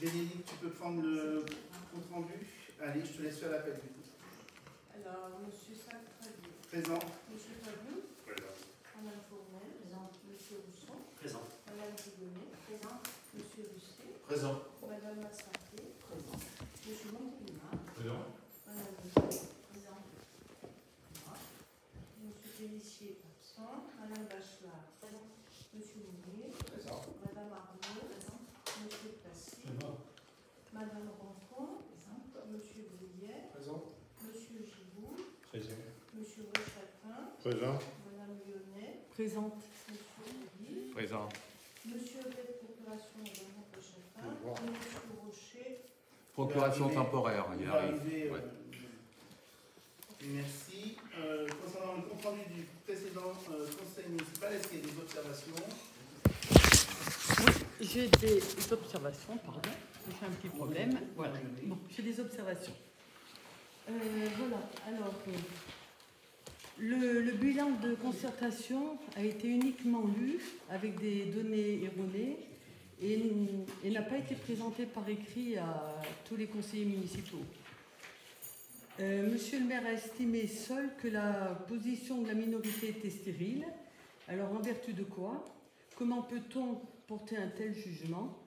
Bénédicte, tu peux prendre le compte rendu. Allez, je te laisse faire l'appel du coup. Alors, M. Sacradieu. Présent. M. Fabien. Présent. Mme Fournel. Présent. M. Rousson. Présent. Mme Rigonnet. Présent. M. Russet. Présent. Mme Massanté. Présent. M. Montélimar. Présent. Mme Rigonnet. Présent. M. Pellissier, absent. Mme Bachelard. Présent. M. Mounier. Présent. Mme Arnaud. Présent. M. Placé. Présent. Mme Rancon. Présent. M. Brillet. Présent. M. Giboud. Présent. M. Rochapin. Présent. Mme Lyonnais. Présente. M. Guy. Présent. Monsieur Red, procuration Madame Rochapin. Au Monsieur Rocher. Procuration temporaire, il va arrive. arriver. Ouais. Merci. Concernant le compte rendu du précédent conseil municipal, est-ce qu'il y a des observations? J'ai des observations, pardon. J'ai un petit problème. Voilà. Bon, j'ai des observations. Voilà. Alors, le bilan de concertation a été uniquement lu avec des données erronées et n'a pas été présenté par écrit à tous les conseillers municipaux. Monsieur le maire a estimé seul que la position de la minorité était stérile. Alors, en vertu de quoi? Comment peut-on porter un tel jugement?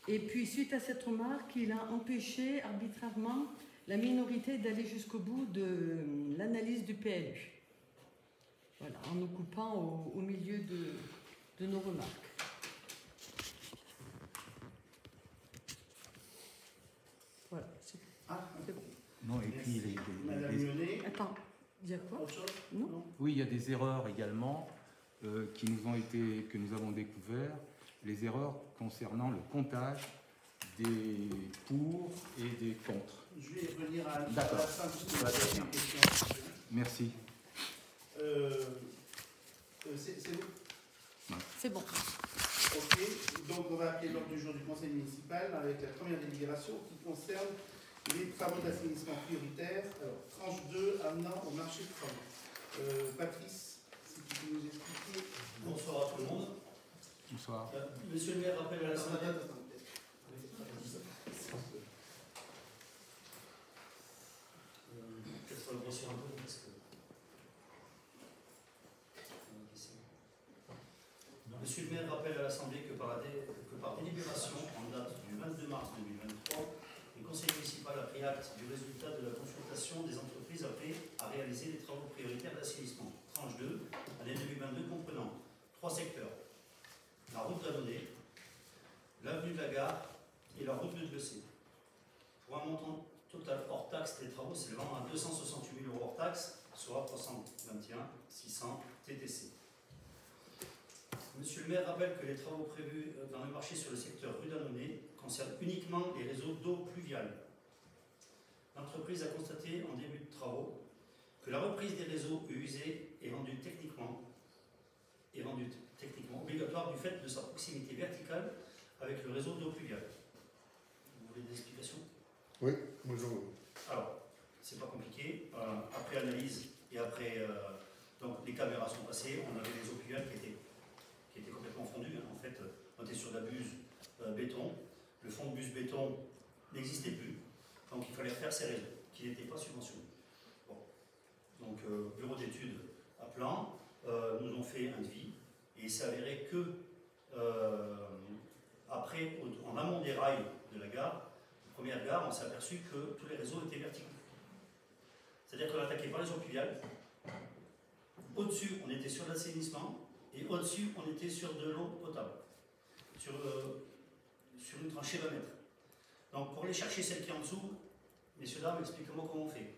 Et puis, suite à cette remarque, il a empêché arbitrairement la minorité d'aller jusqu'au bout de l'analyse du PLU. Voilà, en nous coupant au milieu de nos remarques. Voilà, c'est bon. Non, et puis Madame Lyonnais. Attends, il y a quoi? Autre chose? Non. Oui, il y a des erreurs également que nous avons découvert. Les erreurs concernant le comptage des pour et des contre. Je vais revenir à la D'accord. fin de Très bien. cette question. Merci. C'est vous? C'est bon. Ok. Donc on va appeler l'ordre du jour du conseil municipal avec la première délibération qui concerne les travaux d'assainissement prioritaires. Alors, tranche 2 amenant au marché de travaux. Patrice, si tu peux nous expliquer. Bonsoir à tout le monde. Bonsoir. Monsieur le maire rappelle à l'Assemblée. Peut-être grossir un peu parce que. Monsieur le maire rappelle à l'Assemblée que par délibération en date du 22 mars 2023, le conseil municipal a pris acte du résultat de la consultation des entreprises appelées à réaliser les travaux prioritaires d'assainissement. Tranche 2, année 2022 comprenant 3 secteurs. La route d'Annonay, l'avenue de la Gare et la route de Blessé. Pour un montant total hors taxe des travaux s'élevant à 268 000 € hors taxe, soit 321 600 TTC. Monsieur le maire rappelle que les travaux prévus dans le marché sur le secteur rue d'Annonay concernent uniquement les réseaux d'eau pluviale. L'entreprise a constaté en début de travaux que la reprise des réseaux usés est rendue techniquement obligatoire du fait de sa proximité verticale avec le réseau d'eau pluviale. Vous voulez des explications? Oui, bonjour. Alors, c'est pas compliqué. Après analyse et après donc les caméras sont passées, on avait les eaux pluviales qui étaient complètement fondues. En fait, on était sur de la buse béton. Le fond de buse béton n'existait plus. Donc il fallait refaire ces réseaux qui n'étaient pas subventionnés. Bon. Donc, bureau d'études à plan, nous ont fait un devis. Et il s'est avéré que, après, en amont des rails de la gare, la première gare, on s'est aperçu que tous les réseaux étaient verticaux. C'est-à-dire qu'on attaquait par les eaux pluviales. Au-dessus, on était sur l'assainissement. Et au-dessus, on était sur de l'eau potable. Sur une tranchée de 20 mètres. Donc, pour aller chercher celle qui est en dessous, messieurs, dames, expliquez-moi comment on fait.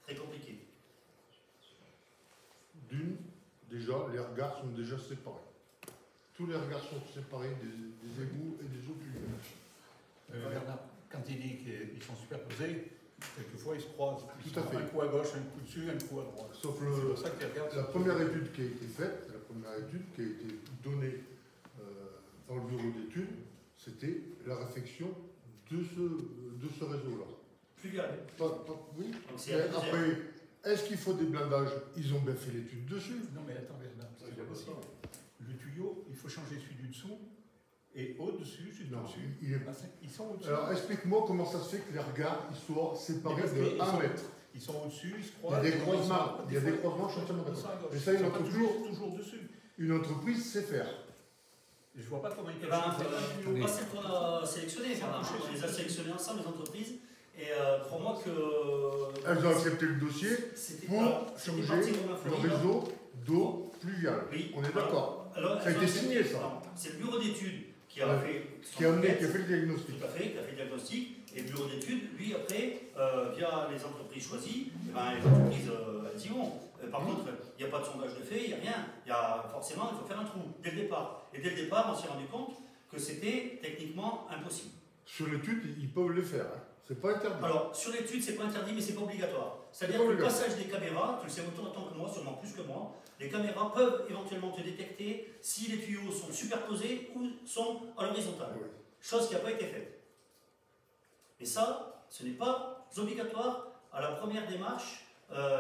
Très compliqué. D'une, déjà, les regards sont déjà séparés. Tous les regards sont séparés des égouts et des eaux pluviales. Bernard, quand il dit qu'ils sont superposés, quelquefois ils se croisent. Tout à fait. Un coup à gauche, un coup dessus, un coup à droite. Sauf C'est pour ça que les regards la sont- première étude qui a été faite, la première étude qui a été donnée dans le bureau d'études, c'était la réfection de ce réseau-là. Pluvial. Oui. Donc, c'est Mais la deuxième. après, est-ce qu'il faut des blindages? Ils ont bien fait l'étude dessus. Non mais attends Bernard, c'est pas possible. Le tuyau, il faut changer celui du dessous Et au-dessus, juste Non, au-dessus, il est- ils sont au-dessus. Alors explique-moi comment ça se fait que les regards ils soient séparés Parce de qu'ils 1 sont- mètre. Ils sont au-dessus, ils se Il y croisent. a des et croisements, ils sont- il y a des croisements, je suis entièrement ils sont à d'accord. gauche. Mais ça, Ils une sont pas entreprise- toujours dessus. Une entreprise sait faire. Je vois pas comment ils Eh peuvent ben, changer. pas celles qu'on a sélectionnées, enfin, on les a sélectionnées ensemble, les entreprises, et crois-moi que Elles ont accepté le dossier c'était pour c'était changer parti comme le info. réseau d'eau pluviale. Oui, On est voilà. d'accord. Alors, Ça a elles ont été accepté- signé, ça. non, c'est le bureau d'études qui a Ouais. fait Qui a son enquête. fait le diagnostic. Tout à fait, qui a fait le diagnostic. Et le bureau d'études, lui, après, via les entreprises choisies, eh ben, les entreprises, elles y vont. Par contre, il n'y a pas de sondage de fait, il n'y a rien. Forcément, il faut faire un trou dès le départ. Et dès le départ, on s'est rendu compte que c'était techniquement impossible. Sur l'étude, ils peuvent le faire. Hein. C'est pas interdit. Alors, sur l'étude, c'est pas interdit, mais c'est pas obligatoire. C'est-à-dire C'est que pas le obligatoire. passage des caméras, tu le sais autant que moi, sûrement plus que moi, les caméras peuvent éventuellement te détecter si les tuyaux sont superposés ou sont à l'horizontale. Oui. Chose qui n'a pas été faite. Et ça, ce n'est pas obligatoire à la première démarche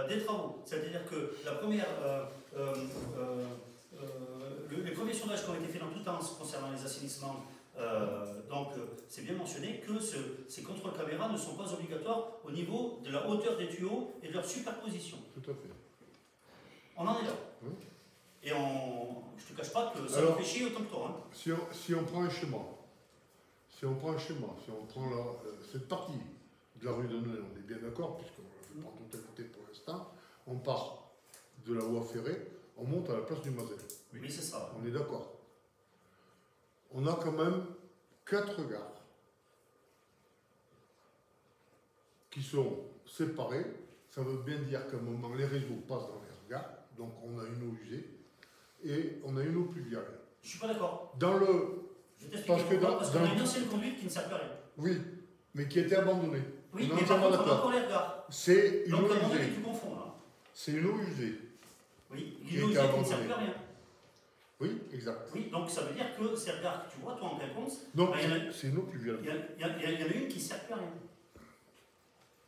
des travaux. C'est-à-dire que la première, les premiers sondages qui ont été faits dans tout temps concernant les assainissements, c'est bien mentionné que ces contrôles caméras ne sont pas obligatoires au niveau de la hauteur des tuyaux et de leur superposition. Tout à fait. On en est là. Oui. Et je ne te cache pas que ça Alors, nous fait chier autant que toi. Hein. Si on prend un schéma, si on prend cette partie de la rue de Nonnet, on est bien d'accord, puisqu'on ne fait pas tout à côté pour l'instant, on part de la voie ferrée, on monte à la place du Mazel. Oui, c'est ça. On est d'accord. On a quand même 4 gares qui sont séparées. Ça veut bien dire qu'à un moment, les réseaux passent dans les gares, donc on a une eau usée et on a une eau pluviale. Je ne suis pas d'accord. Dans le... Je vais t'expliquer Parce que pourquoi. Parce qu'on a une dans- ancienne conduite qui ne sert plus à rien. Oui, mais qui a été abandonnée. Oui, On est mais par entièrement contre, on a d'accord. encore les regards. C'est une Donc, eau à un moment donné, usée. tu confonds là. C'est une eau usée. Oui, Qui une a eau été usée qui ne sert abandonnée. plus à rien. Oui, exact. Oui, donc ça veut dire que ces regards que tu vois, toi en quinconce, Donc ben, il y en a- c'est une eau pluviale. il y en a une qui ne sert plus à rien.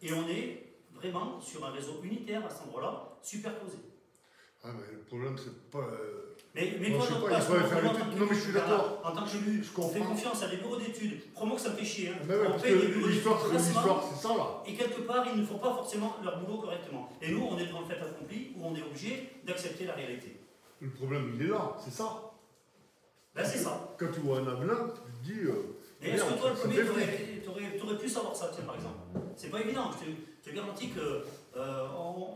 Et on est vraiment sur un réseau unitaire à cet endroit-là, superposé. Ah, mais le problème, c'est pas... Mais Bon, toi, je sais dans pas, il faudrait faire moi, en l'étude. tant que Non, mais je suis d'accord. En tant que élu, Je on fait comprends. confiance à des bureaux d'études. Crois-moi que ça me fait chier. Hein. Mais ouais, On parce paye des que bureaux d'études l'histoire, grassement, c'est ça, là. et quelque part, ils ne font pas forcément leur boulot correctement. Et nous, on est devant le fait accompli où on est obligé d'accepter la réalité. Le problème, il est là, c'est ça. Ben, c'est ça. Quand tu vois un avenant, tu te dis... Mais est-ce que merde, toi, le ça premier, fait fric. tu aurais pu savoir ça, tiens, par exemple? C'est pas évident. Je te garantis que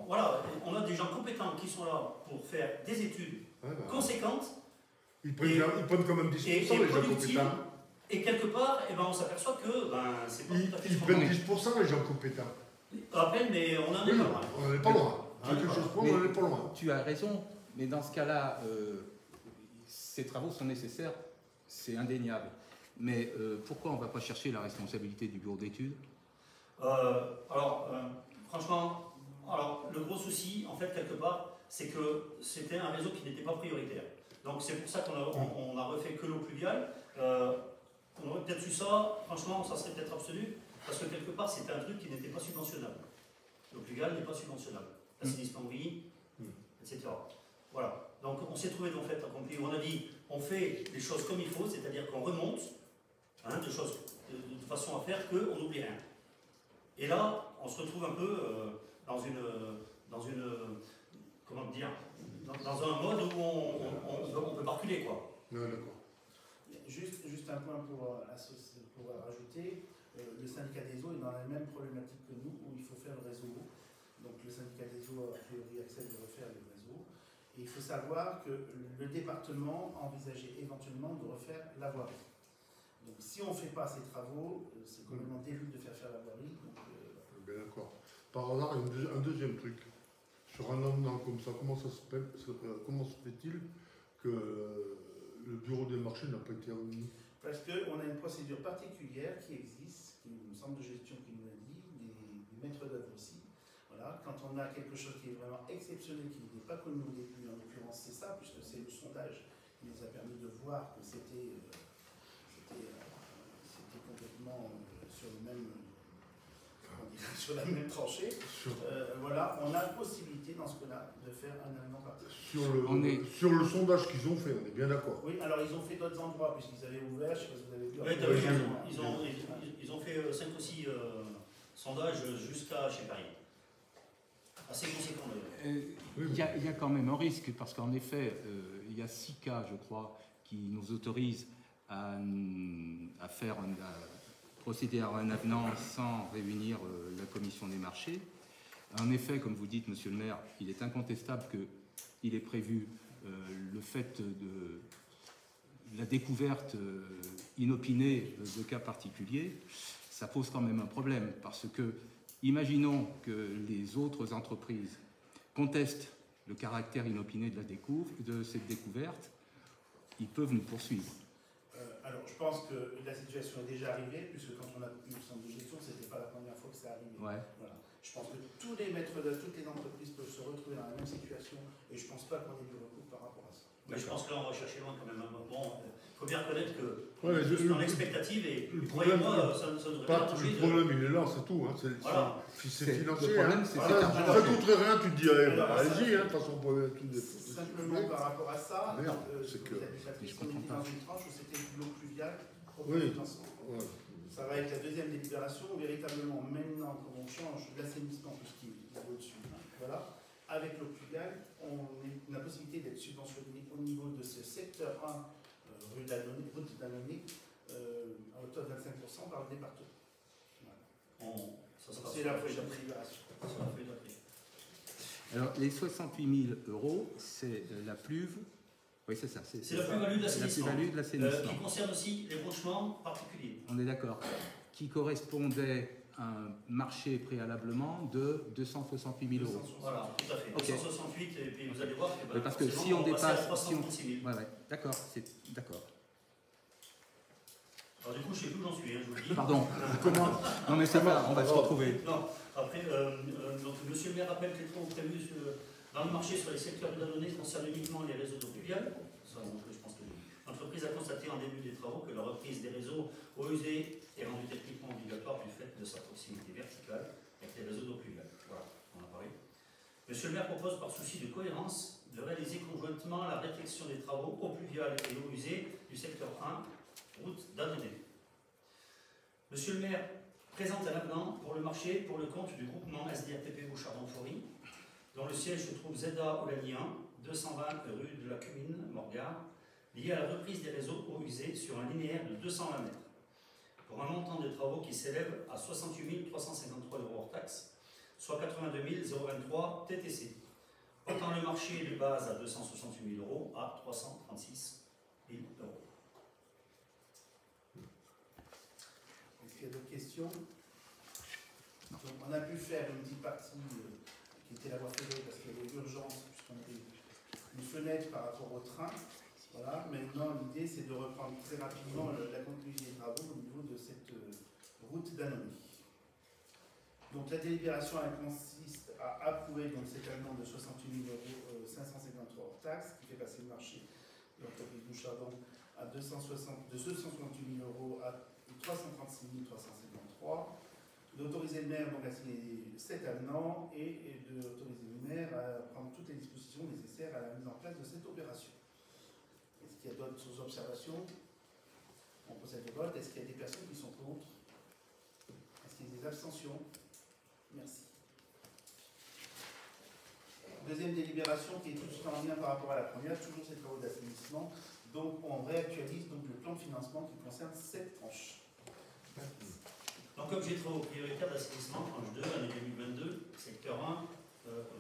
voilà, on a des gens compétents qui sont là pour faire des études Ouais, bah, conséquentes ils prennent quand même 10%, et les gens productives. compétents. Et quelque part, eh ben, on s'aperçoit que c'est pas tout à fait Ils ce qu'on prennent veut. 10%, les gens compétents. À peine, mais on en est Oui, pas loin. on n'en est pas loin. On en est Quelque pas chose loin. près, on n'en est pas loin. Tu as raison, mais dans ce cas-là, ces travaux sont nécessaires, c'est indéniable. Mais pourquoi on ne va pas chercher la responsabilité du bureau d'études? Franchement, le gros souci, en fait, quelque part, c'est que c'était un réseau qui n'était pas prioritaire. Donc c'est pour ça qu'on a refait que l'eau pluviale. On aurait peut-être su ça, franchement, ça serait peut-être absolu, parce que quelque part, c'était un truc qui n'était pas subventionnable. L'eau pluviale n'est pas subventionnable. L'assainissement oui, etc. Voilà. Donc on s'est trouvé dans le fait accompli où on a dit, on fait les choses comme il faut, c'est-à-dire qu'on remonte de choses de façon à faire qu'on n'oublie rien. Et là, on se retrouve un peu dans un mode où on peut pas reculer, quoi. Non, d'accord. Juste un point pour rajouter. Le syndicat des eaux est dans la même problématique que nous, où il faut faire le réseau. Donc le syndicat des eaux, a priori, accepte de refaire le réseau. Et il faut savoir que le département envisageait éventuellement de refaire la voirie. Donc si on ne fait pas ces travaux, c'est complètement débile de faire la voirie. Donc, Bien d'accord. Par hasard, un deuxième truc. Sur un avenant comme ça, comment se fait-il que le bureau des marchés n'a pas été réuni? parce qu'on a une procédure particulière qui existe, qui est le centre de gestion qui nous l'a dit, les maîtres d'œuvre aussi. Voilà, quand on a quelque chose qui est vraiment exceptionnel, qui n'est pas connu au début, en l'occurrence c'est ça, puisque c'est le sondage qui nous a permis de voir que c'était complètement sur le même sur la même tranchée. Voilà, on a la possibilité dans ce cas-là de faire un avenant particulier. Sur le sondage qu'ils ont fait, on est bien d'accord. Oui, alors ils ont fait d'autres endroits, puisqu'ils avaient ouvert, je ne sais pas si vous avez vu. Ouais, t'as vu, ils ont fait 5 ou 6 sondages jusqu'à chez Paris. Assez conséquent d'ailleurs. Il y a quand même un risque, parce qu'en effet, il y a 6 cas, je crois, qui nous autorisent à procéder à un avenant sans réunir la commission des marchés. En effet, comme vous dites, monsieur le maire, il est incontestable qu'il est prévu le fait de la découverte inopinée de cas particuliers. Ça pose quand même un problème, parce que imaginons que les autres entreprises contestent le caractère inopiné de cette découverte, ils peuvent nous poursuivre. Alors, je pense que la situation est déjà arrivée, puisque quand on a eu le centre de gestion, ce n'était pas la première fois que c'est arrivé. Ouais. Voilà. Je pense que tous les maîtres d'œuvre, toutes les entreprises peuvent se retrouver dans la même situation, et je ne pense pas qu'on ait du recours par rapport à ça. Mais je pense que là, on va chercher loin quand même. Bon, il faut bien reconnaître que Ouais, dans l'expectative, et croyez-moi, ça devrait pas toucher. Le problème, il est là, c'est tout. Hein. Voilà. C'est financier. Le problème, hein. c'est Ça ne coûterait rien, tu te dis, allez-y, de toute façon, on peut tout des. Simplement par rapport à ça, Merde, c'est que. on était dans une tranche où c'était de l'eau pluviale. Oui. Ouais. Ça va être la deuxième délibération. Véritablement, maintenant, quand on change l'assainissement, tout ce qui est au-dessus, voilà, avec l'eau pluviale, on a la possibilité d'être subventionné au niveau de ce secteur 1, route d'Annonay, à hauteur de 25% par le département. Voilà. C'est la feuille de délibération. Alors, les 68 000 euros, c'est la pluve. Oui, c'est ça. C'est la plus-value de l'assainissement. Qui Qui concerne aussi les branchements particuliers. On est d'accord. Qui correspondait à un marché préalablement de 268 000 euros. Voilà, tout à fait. Okay. 268, et puis vous allez voir que parce que si on dépasse. 336 000. Ouais, d'accord, d'accord. Alors du coup, je ne sais plus où j'en suis, hein, je vous le dis. Pardon, comment? Non mais ça va, on va se retrouver. Non, après, donc, monsieur le maire rappelle que les travaux prévus dans le marché sur les secteurs de la donnée concernent uniquement les réseaux d'eau pluviale. Ça, je pense que l'entreprise a constaté en début des travaux que la reprise des réseaux eau usée est rendue techniquement obligatoire du fait de sa proximité verticale avec les réseaux d'eau pluviale. Voilà, on en a parlé. Monsieur le maire propose, par souci de cohérence, de réaliser conjointement la réflexion des travaux eau pluviale et eau usée du secteur 1, route d'Annonay. Monsieur le maire présente un avenant pour le marché pour le compte du groupement SDRTP Bouchardon-Fory, dont le siège se trouve ZA Olagny 1, 220 rue de la Cumine, Morgard, lié à la reprise des réseaux eau usée sur un linéaire de 220 mètres, pour un montant de travaux qui s'élève à 68 353 € hors taxe, soit 82 023 TTC, portant le marché de base à 268 000 € à 336 000 €. Est-ce qu'il y a d'autres questions? Donc, on a pu faire une petite partie qui était la voie ferrée parce qu'il y avait urgence, puisqu'on avait une fenêtre par rapport au train. Voilà. Maintenant, l'idée, c'est de reprendre très rapidement la conclusion des travaux au niveau de cette route d'Annonay. Donc, la délibération, elle consiste à approuver donc, cet avenant de 68 553 € hors taxe, qui fait passer le marché de l'entreprise Bouchardon de 268 000 € à 336 353, d'autoriser le maire donc, à signer cet avenant et d'autoriser le maire à prendre toutes les dispositions nécessaires à la mise en place de cette opération. Est-ce qu'il y a d'autres observations? On procède au vote. Est-ce qu'il y a des personnes qui sont contre? Est-ce qu'il y a des abstentions? Merci. Deuxième délibération qui est tout en lien par rapport à la première, toujours ces travaux d'assainissement. Donc on réactualise donc, le plan de financement qui concerne cette tranche. Donc, objet de travaux prioritaires d'assainissement, tranche 2, année 2022, secteur 1,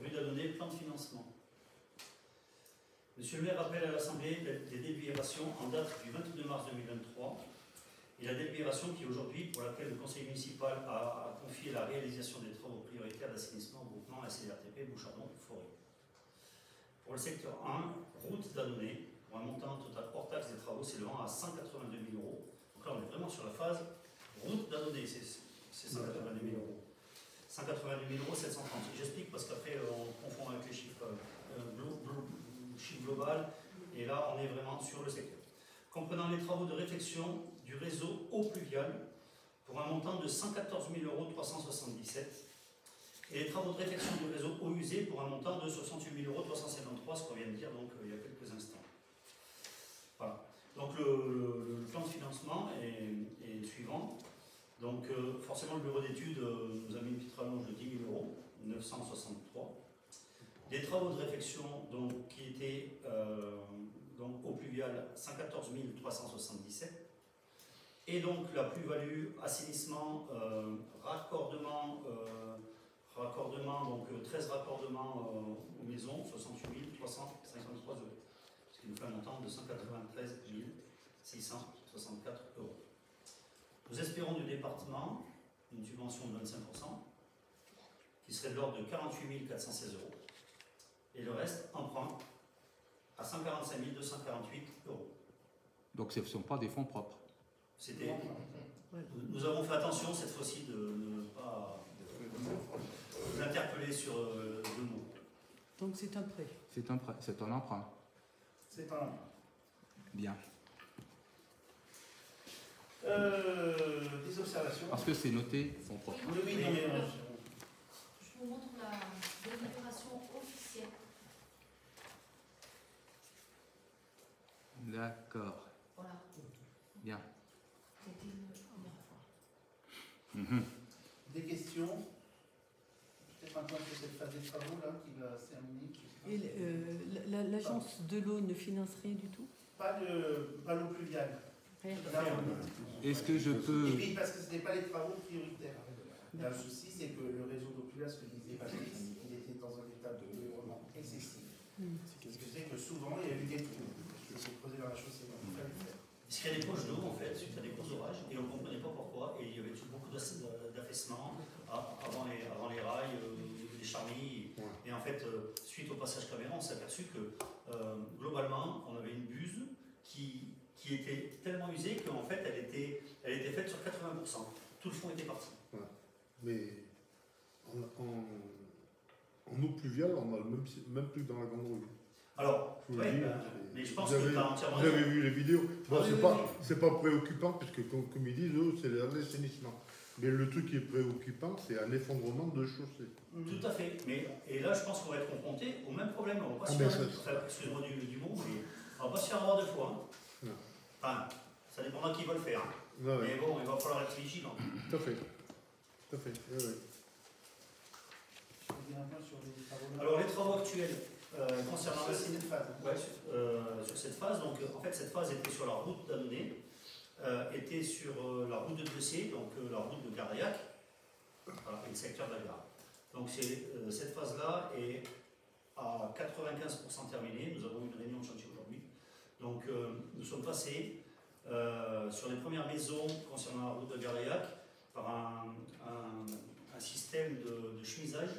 rue d'Annonay, plan de financement. Monsieur le maire rappelle à l'Assemblée des délibérations en date du 22 mars 2023 et la délibération qui aujourd'hui, pour laquelle le conseil municipal a confié la réalisation des travaux prioritaires d'assainissement au groupement SDRTP Bouchardon-Fory. Pour le secteur 1, route d'Annonay, pour un montant total hors taxe des travaux s'élevant à 182 000 €. Donc là, on est vraiment sur la phase route d'Annonay, c'est 182 000 €. 182 000 730. J'explique parce qu'après, on confond avec les chiffres global, et là, on est vraiment sur le secteur. Comprenant les travaux de réfection du réseau eau pluviale pour un montant de 114 377 €, et les travaux de réfection du réseau eau usée pour un montant de 68 353 €, ce qu'on vient de dire donc, il y a quelques instants. Voilà. Donc le plan de financement est le suivant. Donc forcément le bureau d'études nous a mis une petite rallonge de 10 000 €, 963. Des travaux de réfection donc, qui étaient donc, eau pluviale 114 377. Et donc la plus-value assainissement, raccordement, donc 13 raccordements aux maisons, 68 353 €. Ce qui nous fait un montant de 193 664 €. Nous espérons du département une subvention de 25%, qui serait de l'ordre de 48 416 €. Et le reste, emprunt à 145 248 €. Donc ce ne sont pas des fonds propres. Nous avons fait attention cette fois-ci de ne pas vous interpeller sur le mot. Donc c'est un prêt. C'est un prêt, c'est un emprunt. C'est un... Bien. Des observations. Parce que c'est noté fonds propres. Oui, non, mais, Je vous montre la délibération officielle. D'accord. Voilà. Bien. C'était une première fois. des questions. Peut-être un point sur cette phase des travaux là qui va se terminer. Et l'agence de l'eau ne finance rien du tout? Pas l'eau pluviale. Rien. Est-ce que je Et peux... puis parce que ce n'est pas les travaux prioritaires. Là, le souci, c'est que le réseau d'eau pluviale, ce que disait Patrice, il était dans un état de développement excessif. Ce qui fait que souvent, il y a eu des trous. Il s'est creusé dans la chaussée. Il fallait le faire. Parce qu'il y a des poches d'eau en fait, suite à des gros orages, et on ne comprenait pas pourquoi, et il y avait beaucoup d'affaissement avant les rails, des charmilles, et en fait, suite au passage caméra, on s'est aperçu que globalement, on avait une buse qui était tellement usée qu'en fait, elle était faite sur 80%. Tout le fond était parti. Ouais. Mais en eau pluviale, on a le même truc dans la grande rue. Alors, Je vous le dis, mais je pense que tu as entièrement vous avez vu les vidéos. Bon, Ah, c'est pas préoccupant, puisque comme ils disent, eux, c'est l'assainissement. Mais le truc qui est préoccupant, c'est un effondrement de chaussée. Tout à fait. Et là, je pense qu'on va être confronté au même problème. On va pas se faire, excusez-moi du mot, mais on va pas se faire avoir deux fois. Hein. Enfin, ça dépendra qui va le faire. Ouais, ouais. Mais bon, il va falloir être vigilant. Tout à fait. Tout à fait. Ouais, ouais. Je vais dire un point sur les travaux là. Alors, les travaux actuels concernant la cette phase. Ouais, sur cette phase, donc en fait cette phase était sur la route d'Annonay, était sur la route de Dressé, donc la route de Gardaillac, voilà, et le secteur de la gare. Donc cette phase-là est à 95% terminée. Nous avons eu une réunion de chantier aujourd'hui. Donc nous sommes passés sur les premières maisons concernant la route de Gardaillac par un système de chemisage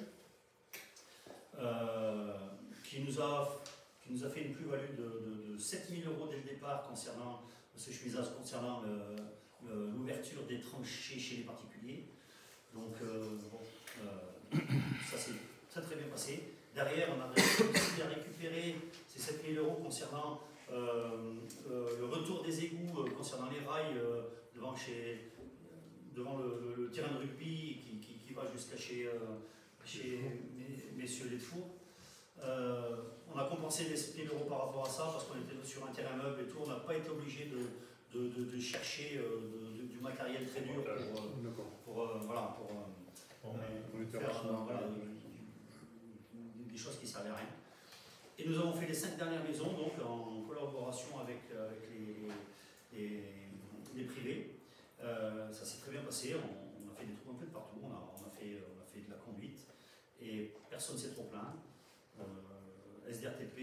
qui nous a fait une plus-value de 7 000 € dès le départ concernant ce chemisage, concernant l'ouverture des tranchées chez les particuliers. Donc, ça s'est très très bien passé. Derrière, on a réussi à récupérer ces 7 000 € concernant le retour des égouts, concernant les rails devant le terrain de rugby qui va jusqu'à chez messieurs les Fours. On a compensé les 7 000 € par rapport à ça parce qu'on était sur un terrain meuble et tout. On n'a pas été obligé de chercher du matériel très dur pour faire des choses qui ne servaient à rien. Et nous avons fait les 5 dernières maisons donc en collaboration avec les privés. Ça s'est très bien passé. On a fait des trous un peu de partout. On a fait de la conduite et personne ne s'est trop plaint. SDRTP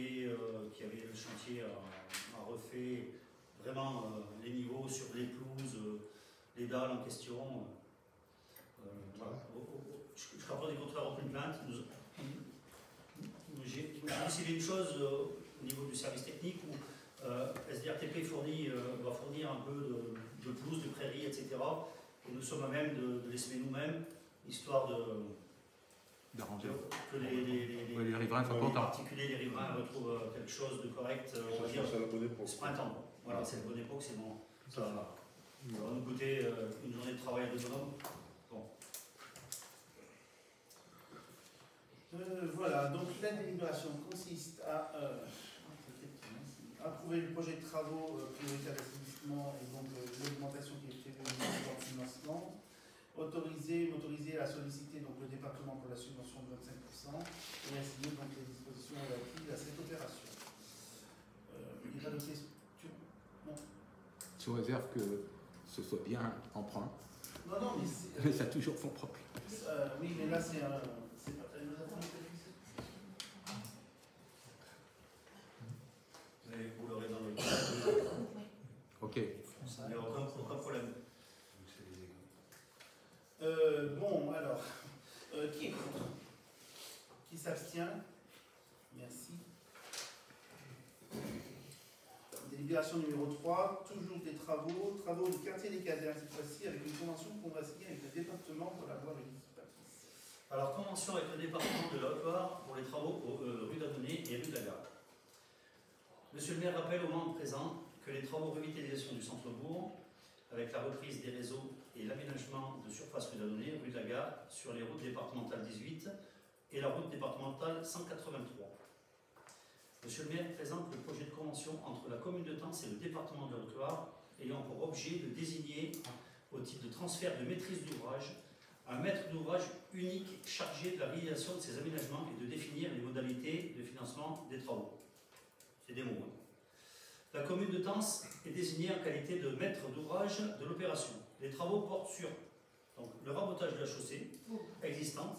qui avait le chantier a refait vraiment les niveaux sur les pelouses, les dalles en question. Voilà. Je crois pas des contraires aucune plainte. J'ai décidé une chose au niveau du service technique où SDRTP va fournir un peu de pelouse, de prairies, etc. Et nous sommes à même de les semer nous-mêmes, histoire que les riverains soient contents. En particulier, les riverains retrouvent quelque chose de correct, on va dire, ce printemps. Voilà, c'est la bonne époque, c'est bon. Ça va nous coûter une journée de travail à 2 hommes. Bon. la délibération consiste à approuver le projet de travaux prioritaires d'assainissement et donc l'augmentation qui est prévue au niveau du financement. M'autoriser à solliciter donc, le département pour la subvention de 25% et à signer donc, les dispositions relatives à cette opération. Il n'y a pas de questions? Non. Sous réserve que ce soit bien emprunt. Non, non, mais Mais ça a toujours fonds propres. oui, mais là c'est un. Vous l'aurez dans le Ok. il n'y a aucun problème. Bon, alors, qui est contre? Qui s'abstient? Merci. Délibération numéro 3, toujours des travaux du quartier des Casernes, cette fois-ci avec une convention qu'on va signer avec le département pour la voirie municipale. Alors, convention avec le département de la Haute-Loire pour les travaux rue d'Adonay et rue de la Gare. Monsieur le maire rappelle au moment présent que les travaux revitalisation du centre-bourg, avec la reprise des réseaux et l'aménagement de surface rue d'Adonay, rue de la Gare, sur les routes départementales 18 et la route départementale 183. Monsieur le maire présente le projet de convention entre la commune de Tence et le département de la Haute-Loire ayant pour objet de désigner, au titre de transfert de maîtrise d'ouvrage, un maître d'ouvrage unique chargé de la réalisation de ces aménagements et de définir les modalités de financement des travaux. C'est des mots. La commune de Tence est désignée en qualité de maître d'ouvrage de l'opération. Les travaux portent sur donc, le rabotage de la chaussée existante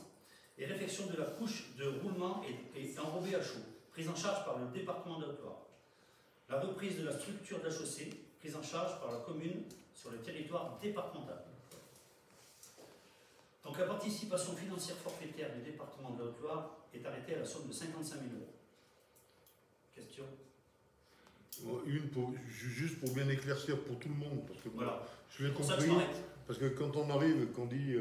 et réfection de la couche de roulement et enrobée à chaud, prise en charge par le département de la Haute-Loire. La reprise de la structure de la chaussée, prise en charge par la commune sur le territoire départemental. Donc la participation financière forfaitaire du département de la Haute-Loire est arrêtée à la somme de 55 000 €. Question? Juste pour bien éclaircir pour tout le monde, parce que Voilà. je l'ai C'est pour ça que compris, je m'arrête. parce que quand on arrive, qu'on dit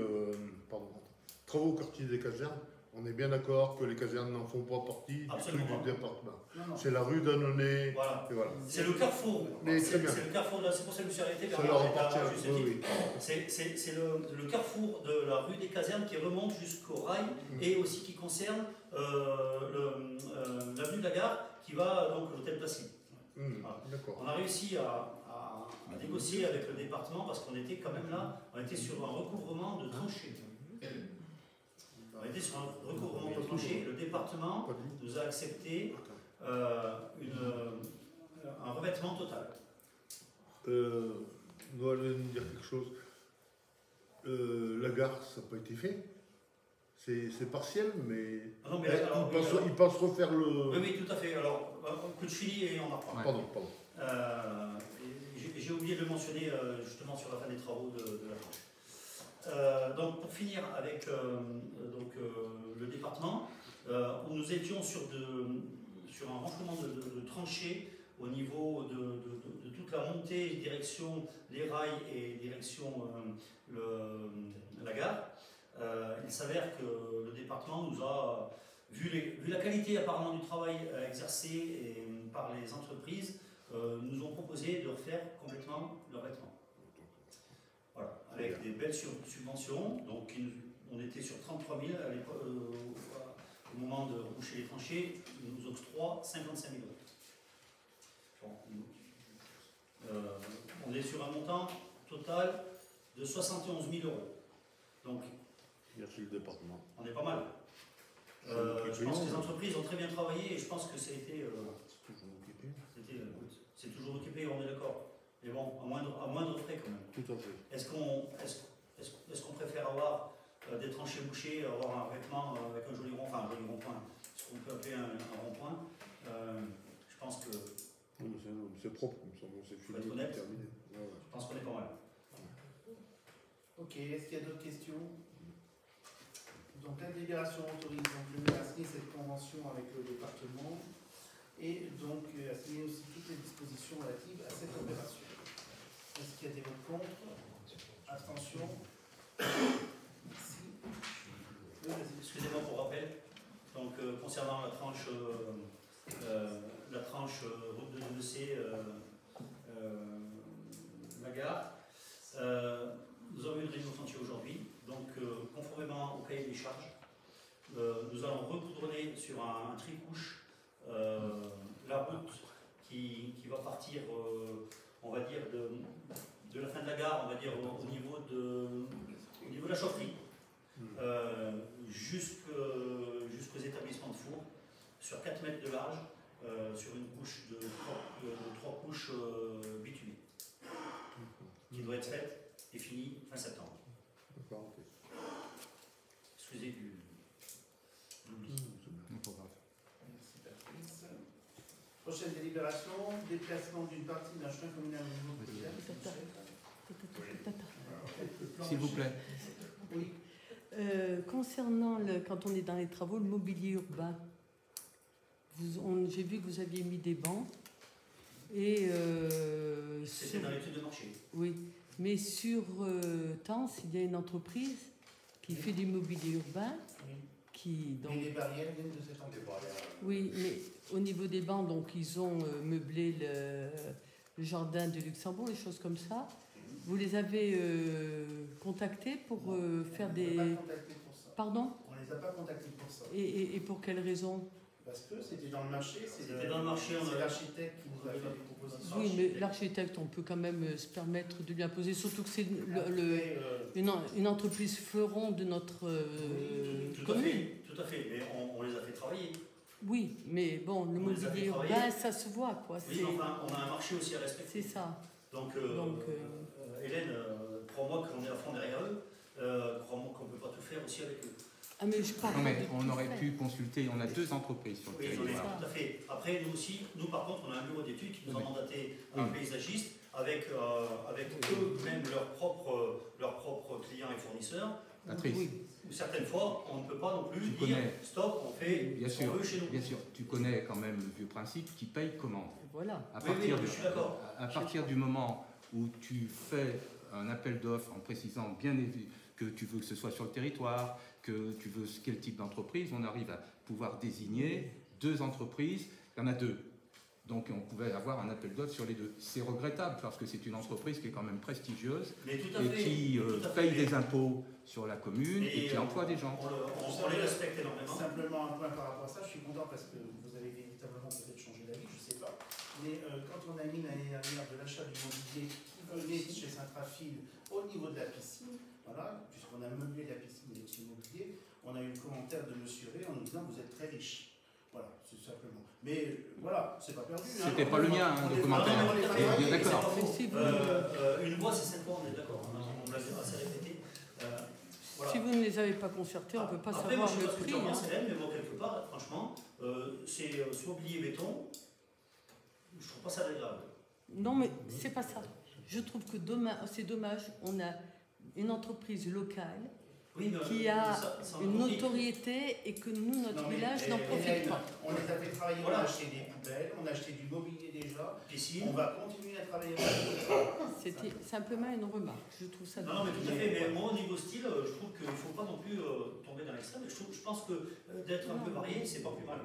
travaux au quartier des casernes, on est bien d'accord que les casernes n'en font pas partie du truc du département. Non, non. C'est la rue d'Annonay, Voilà. et voilà. C'est le carrefour. Mais C'est très bien. le carrefour c'est pour ça que je me suis arrêté. Ça leur appartient, oui. C'est le carrefour de la rue des casernes qui remonte jusqu'au rail et aussi qui concerne l'avenue de la Gare qui va donc à l'hôtel Placide. Voilà. D'accord. On a réussi à négocier avec le département parce qu'on était quand même là, on était sur un recouvrement de tranchées. On était sur un recouvrement de tranchées. Le département nous a accepté un revêtement total. Nous allons nous dire quelque chose. La gare, ça n'a pas été fait. C'est partiel, mais Ah non, mais alors, ils pensent refaire le... Oui, tout à fait. Alors, un coup de fili et on en reparle. Pardon. J'ai oublié de le mentionner justement sur la fin des travaux de la tranche. Donc, pour finir avec le département, où nous étions sur un renflouement de tranchées au niveau de toute la montée, direction les rails et direction la gare. Il s'avère que le département nous a, vu la qualité apparemment du travail exercé par les entreprises, nous ont proposé de refaire complètement leur vêtement. Voilà, avec des belles subventions. Donc on était sur 33 000 à l'époque, au moment de reboucher les tranchées, ils nous octroient 55 000 €. Bon, on est sur un montant total de 71 000 €. Donc, merci le département. on est pas mal. Je pense que les entreprises ont très bien travaillé et je pense que ça a été. C'est toujours occupé, on est d'accord. Mais bon, à moindre frais quand même. Tout à fait. Est-ce qu'on préfère avoir des tranchées bouchées, avoir un vêtement avec un joli rond, enfin un joli rond-point, ce qu'on peut appeler un rond-point? Je pense que. C'est propre, c'est fini, être honnête, terminé. Je pense qu'on est pas mal. Ok, est-ce qu'il y a d'autres questions? Donc la délibération autorise donc le maire à signer cette convention avec le département et donc à signer aussi toutes les dispositions relatives à cette opération. Est-ce qu'il y a des votes contre? Abstention? Merci. Excusez-moi pour rappel. Donc concernant la tranche route de 2C, la gare, nous avons eu une réunion de chantier aujourd'hui. Donc conformément au cahier des charges, nous allons recoudronner sur un tricouche la route qui va partir, on va dire, de la fin de la gare, on va dire, au niveau de la chaufferie, jusqu'aux établissements de four, sur 4 mètres de large, sur une couche de 3 couches bitumées, qui doit être faite et finie fin septembre. D'accord, ok. Excusez du l'oubli. Merci Patrice. Prochaine délibération, déplacement d'une partie d'un chemin communal au niveau de S'il vous plaît. Oui. Concernant, quand on est dans les travaux, le mobilier urbain, j'ai vu que vous aviez mis des bancs. Et C'était dans l'étude de marché. oui, mais sur Tens, il y a une entreprise qui fait du mobilier urbain. Qui, donc, Et les barrières viennent de cette entreprise. oui, mais au niveau des bancs, donc ils ont meublé le jardin de Luxembourg, des choses comme ça. Vous les avez contactés pour faire des... On les a pas contactés pour ça. Pardon? On les a pas contactés pour ça. Et pour quelle raison? Parce que c'était dans le marché, C'était dans le marché, on c'est avait- l'architecte qui nous a fait des propositions. Oui, mais l'architecte, on peut quand même se permettre de lui imposer, surtout que c'est Après, une entreprise fleuron de notre Tout à commune. fait, tout à fait, mais on les a fait travailler. Oui, mais bon, le On les a fait mobilier travailler. urbain, ça se voit, quoi. Oui, mais enfin, on a un marché aussi à respecter. C'est ça. Donc, Donc, Hélène, crois-moi qu'on est à fond derrière eux, crois-moi qu'on ne peut pas tout faire aussi avec eux. Ah, mais je parle Non, pas mais de on tout aurait faire. pu consulter, on a 2 entreprises sur le Oui, j'en ai territoire. tout à fait. Après, nous aussi, nous par contre, on a un bureau d'études qui nous a Oui. mandaté Oui. un paysagiste avec eux-mêmes leurs propres clients et fournisseurs. Patrice, Oui. Certaines fois, on ne peut pas non plus Tu dire connais. stop, on fait bien ce qu'on sûr, veut chez nous. bien sûr, tu connais quand même le vieux principe qui paye commande. Voilà. À Oui, partir, oui, je suis d'accord. à partir du moment où tu fais un appel d'offres en précisant bien que tu veux que ce soit sur le territoire, que tu veux quel type d'entreprise, on arrive à pouvoir désigner 2 entreprises, il y en a 2. Donc on pouvait avoir un appel d'offres sur les 2. C'est regrettable parce que c'est une entreprise qui est quand même prestigieuse Mais tout à et fait. qui tout à fait, paye mais- des impôts sur la commune et qui emploie des gens. On les respecte énormément. Simplement un point par rapport à ça, je suis content parce que vous avez véritablement peut-être changé d'avis, je ne sais pas. Mais quand on a mis l'année dernière de l'achat du mobilier qui venait chez Saint-Trafil au niveau de la piscine, voilà, puisqu'on a meublé la piscine avec ce mobilier, on a eu le commentaire de M. Ré en nous disant vous êtes très riche. Voilà, c'est simplement. Mais voilà, c'est pas perdu. C'était pas le mien, le commentaire. Bien d'accord. Mais si vous, Une voix, c'est 5 fois, on est d'accord. On l'a assez répété. Voilà. si vous ne les avez pas concertés, on ne peut pas Après, moi, savoir je sais le pas ce que prix. tu en penses, Hein. Hélène, mais moi, quelque part, franchement, c'est soit oublié béton, je trouve pas ça agréable. Non, mais c'est pas ça. Je trouve que c'est dommage. On a une entreprise locale Oui, mais, qui a ça, on une compris. notoriété et que nous, notre Non, mais, village, n'en profite Hélène, pas. on les a fait travailler, Voilà. on a acheté des poubelles, on a acheté du mobilier déjà. Piscine. On va continuer à travailler avec C'était simplement une remarque. Je trouve ça Non, mais dommage. tout à fait. Mais moi, au niveau style, je trouve qu'il ne faut pas non plus tomber dans l'extrême. Je pense que d'être un peu varié, c'est pas plus mal.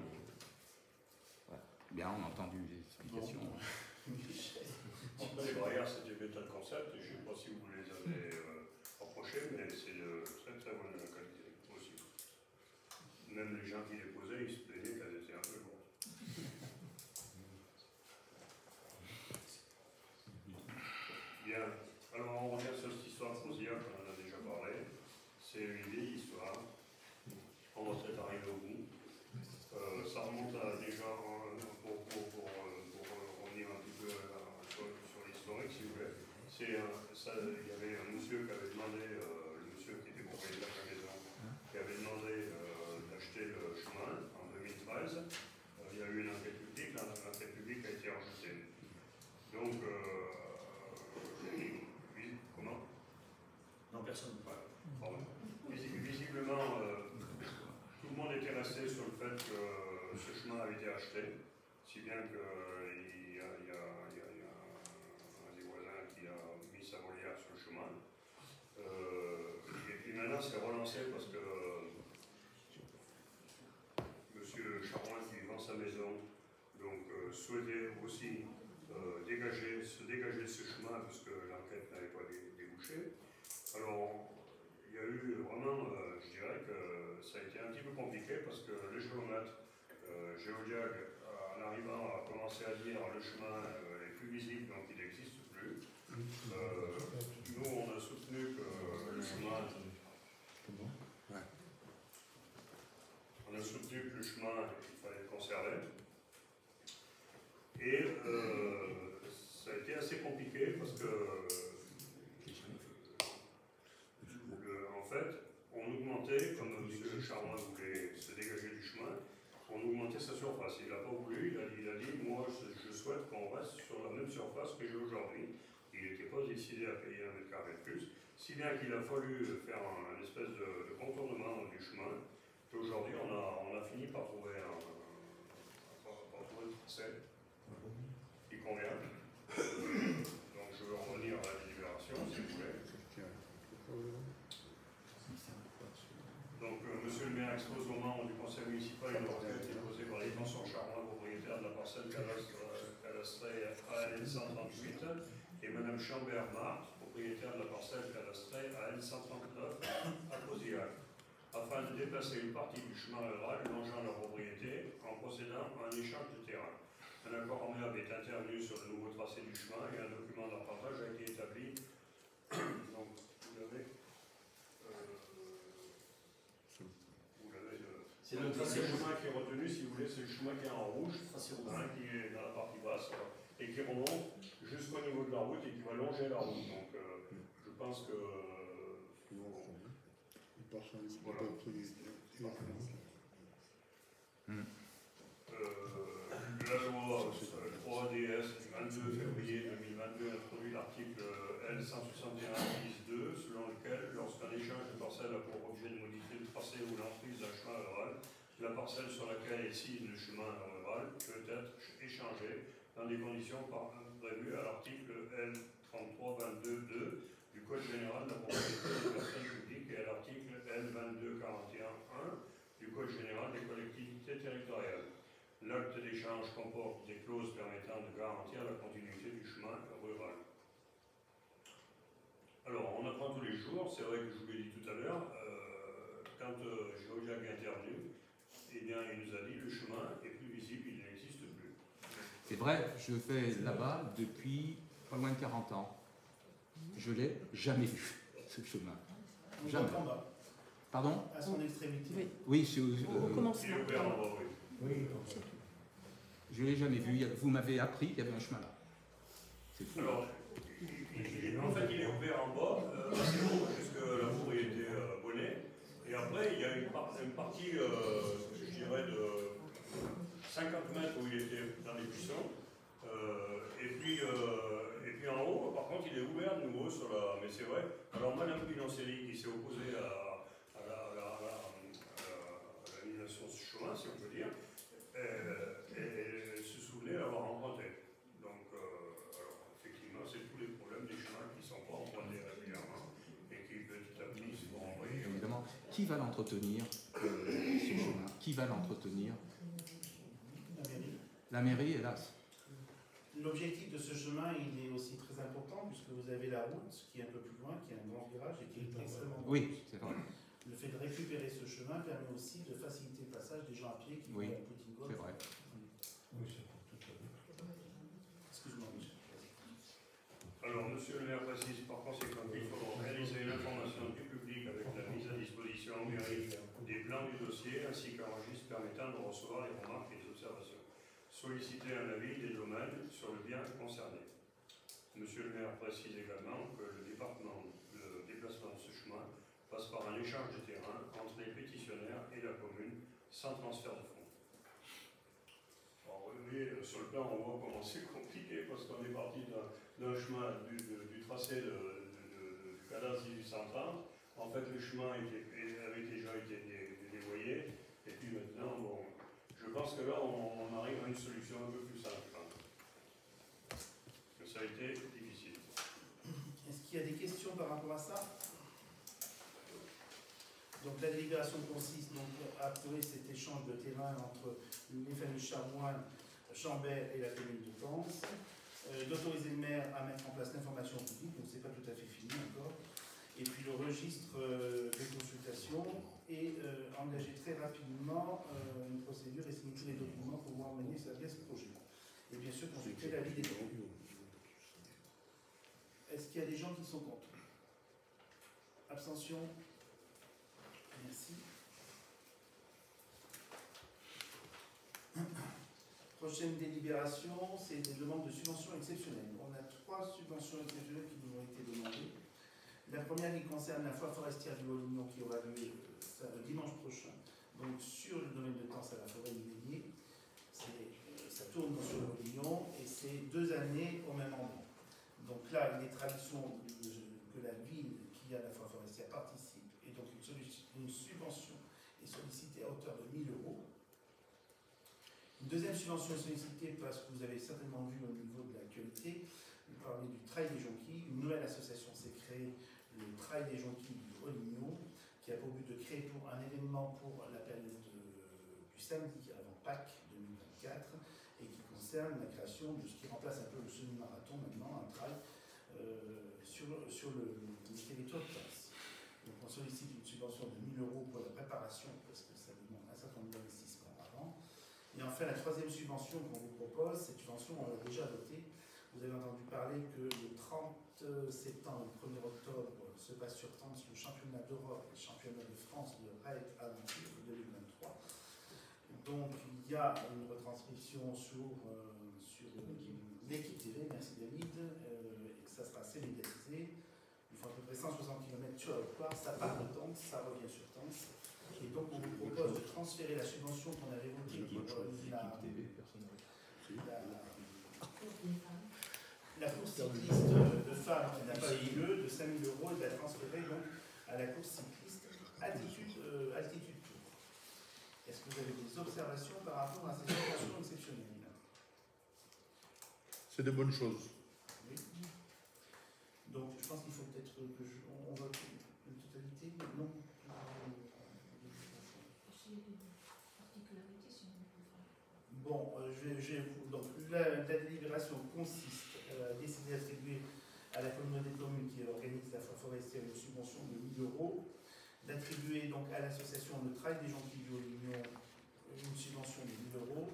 Bien, on a entendu les explications. Les barrières, c'était bêta de concept, et je ne sais pas si vous les avez approchés, mais c'est de très très bonne qualité aussi. Même les gens qui les posaient, ils se plaignaient qu'elles étaient un peu lourdes. Bien, alors on revient sur cette histoire de Fosiac, on en a déjà parlé. C'est une vieille histoire. On va peut-être arriver au bout. Ça remonte à déjà pour revenir un petit peu sur l'historique, si vous voulez. Il y avait un monsieur qui avait demandé, le monsieur qui était propriétaire de la maison, qui avait demandé d'acheter le chemin en 2013. Il y a eu une enquête publique, l'enquête publique a été rejetée. Donc, comment? Non, personne. Ouais, pardon. Visiblement, tout le monde était resté sur le fait que ce chemin avait été acheté, si bien qu'il y a un des voisins qui a mis sa volière sur le chemin. Et puis maintenant, c'est relancé parce que M. Charon, qui vend sa maison, donc souhaitait aussi se dégager de ce chemin parce que l'enquête n'avait pas débouché. Alors, il y a eu vraiment, je dirais que ça a été un petit peu compliqué parce que le géomètre géodiag, en arrivant à commencer à dire le chemin est plus visible, donc il n'existe plus. Nous, on a soutenu que le chemin. On a soutenu que le chemin, il fallait le conserver. Et ça a été assez compliqué parce que, en fait, on augmentait, comme M. Charmant voulait se dégager du chemin, on augmentait sa surface. Il n'a pas voulu, il a dit moi, je souhaite qu'on reste sur la même surface que j'ai aujourd'hui. Il n'était pas décidé à payer 1 mètre carré de plus, si bien qu'il a fallu faire un espèce de contournement du chemin. Aujourd'hui, on a fini par trouver un tracé qui convient. Donc je vais revenir à la délibération, si vous voulez. Donc, monsieur le maire expose aux membres du conseil municipal une requête déposée par les Vincent Charmant, propriétaire de la parcelle cadastrée AL 138, et madame Chambert-Marthe, propriétaire de la parcelle cadastrée AL 139 à Cosillac, afin de déplacer une partie du chemin rural longeant leur propriété en procédant à un échange de terrain. Un accord amiable est intervenu sur le nouveau tracé du chemin et un document de partage a été établi. Donc, vous l'avez. C'est le chemin qui est retenu, si vous voulez, c'est le chemin qui est en rouge, qui est dans la partie basse, et qui remonte jusqu'au niveau de la route et qui va longer la route. Donc, je pense que. Voilà. La loi 3DS du 22 février 2022 introduit l'article L161-2 selon lequel, lorsqu'un échange de parcelles a pour objet de modifier le tracé ou l'emprise d'un chemin rural, la parcelle sur laquelle est signe le chemin rural peut être échangée dans des conditions prévues à l'article L3322-2 du Code général de la propriété des personnes publiques et à l'article L2241-1 du Code général des collectivités territoriales. L'acte d'échange comporte des clauses permettant de garantir la continuité du chemin rural. Alors, on apprend tous les jours, c'est vrai que je vous l'ai dit tout à l'heure, quand Géodiag est intervenu, eh bien, il nous a dit le chemin est plus visible, il n'existe plus. C'est vrai, je vais là-bas depuis pas loin de 40 ans. Je ne l'ai jamais vu, ce chemin. Jamais. Pardon? À son extrémité. Oui, c'est au commencement. Oui. Je ne l'ai jamais vu. Vous m'avez appris qu'il y avait un chemin là. C'est fou. Alors, en fait, il est ouvert en bas, assez haut, jusqu'à la propriété Bonnet. Et après, il y a une partie, je dirais, de 50 mètres où il était dans les buissons. Et puis en haut, par contre, il est ouvert de nouveau sur la. Mais c'est vrai. Alors, Madame Pinoncelli, qui s'est opposée à l'annulation de ce chemin, si on peut dire, elle se souvenait l'avoir emprunté. Donc, alors, effectivement, c'est tous les problèmes des chemins qui ne sont pas empruntés régulièrement et qui, petit à petit, se vont envoyer. Évidemment, qui va l'entretenir, ce chemin? Qui va l'entretenir? La mairie. La mairie, hélas. L'objectif de ce chemin, il est aussi très important puisque vous avez la route qui est un peu plus loin, qui a un grand virage et qui est extrêmement Oui, c'est vrai. Le fait de récupérer ce chemin permet aussi de faciliter le passage des gens à pied qui vont à Poutine-Golf. C'est vrai. Excuse-moi, monsieur. Alors, monsieur le maire précise par conséquent qu'il faudra réaliser l'information du public avec la mise à disposition en mairie des plans du dossier ainsi qu'un registre permettant de recevoir les remarques et les observations. Solliciter un avis des domaines sur le bien concerné. Monsieur le maire précise également que le déplacement de ce chemin passe par un échange de terrain entre les pétitionnaires et la commune sans transfert de fonds. Alors, vous voyez, sur le plan, on voit comment c'est compliqué parce qu'on est parti d'un chemin du tracé du cadastre 1830. En fait, le chemin avait déjà été dévoyé. Et puis maintenant, bon, je pense que là, on arrive à une solution un peu plus simple. Que ça a été difficile. Est-ce qu'il y a des questions par rapport à ça? Donc la délibération consiste donc à approuver cet échange de terrain entre les familles Charmoine, Chambert et la commune de Tence, d'autoriser le maire à mettre en place l'information publique, donc c'est pas tout à fait fini encore, Et puis le registre des consultations et engager très rapidement une procédure et signer tous les documents pour pouvoir mener à bien ce projet. Et bien sûr, consulter l'avis des groupes. Est-ce qu'il y a des gens qui sont contre? Abstention? Merci. Prochaine délibération, c'est des demandes de subventions exceptionnelles. On a 3 subventions exceptionnelles qui nous ont été demandées. La première qui concerne la foire forestière du Haut-Lignon qui aura lieu le dimanche prochain, donc sur le domaine de Tence à la forêt du Bélier. Ça tourne sur le Haut-Lignon et c'est 2 années au même endroit. Donc là, il est tradition que la ville qui a la foire forestière participe et donc une subvention est sollicitée à hauteur de 1 000 €. Une deuxième subvention est sollicitée parce que vous avez certainement vu au niveau de l'actualité, vous parlez du Trail des Jonquilles. Une nouvelle association s'est créée, le Trail des Jonquilles du Haut-Lignon, qui a pour but de créer un événement pour la période du samedi avant Pâques 2024 et qui concerne la création de ce qui remplace un peu le semi-marathon maintenant, un trail sur le territoire de Tence. Donc on sollicite une subvention de 1 000 € pour la préparation parce que ça demande un certain nombre d'investissements avant. Et enfin la troisième subvention qu'on vous propose, cette subvention on l'a déjà votée. Vous avez entendu parler que le 30 septembre et le 1er octobre se passe sur Tence le championnat d'Europe et le championnat de France de raid aventure 2023. Donc il y a une retransmission sur l'équipe TV, merci David, et ça sera assez médiatisé. Il faut à peu près 160 km sur la part, ça part de Tence, ça revient sur Tence. Et donc on vous propose de transférer la subvention qu'on avait votée qui la course cycliste de femmes qui n'a pas eu lieu de 5 000 € et de la transférer donc à la course cycliste Altitude Tour. Est-ce que vous avez des observations par rapport à ces opérations exceptionnelles? C'est de bonnes choses. Oui. Donc je pense qu'il faut peut-être que on vote une totalité. Non. Bon, donc la délibération consiste à décider d'attribuer à la communauté de communes qui organise la foire forestière une subvention de 1 000 €, d'attribuer donc à l'association Le Trail des Jonquilles du Haut-Lignon une subvention de 1 000 €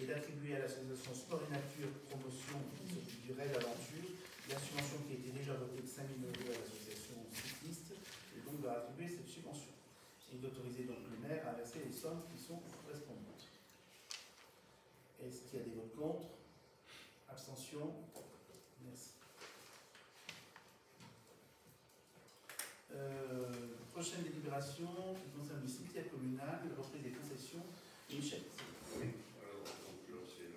et d'attribuer à l'association Sport et Nature Promotion qui s'occupe du raid aventure la subvention qui a été déjà votée de 5 000 € à l'association cycliste et donc d'attribuer cette subvention et d'autoriser donc le maire à verser les sommes qui sont correspondantes. Est-ce qu'il y a des votes contre? Abstention? Merci. Prochaine délibération qui concerne le cimetière communal, la reprise des concessions. Michel. Oui, donc là c'est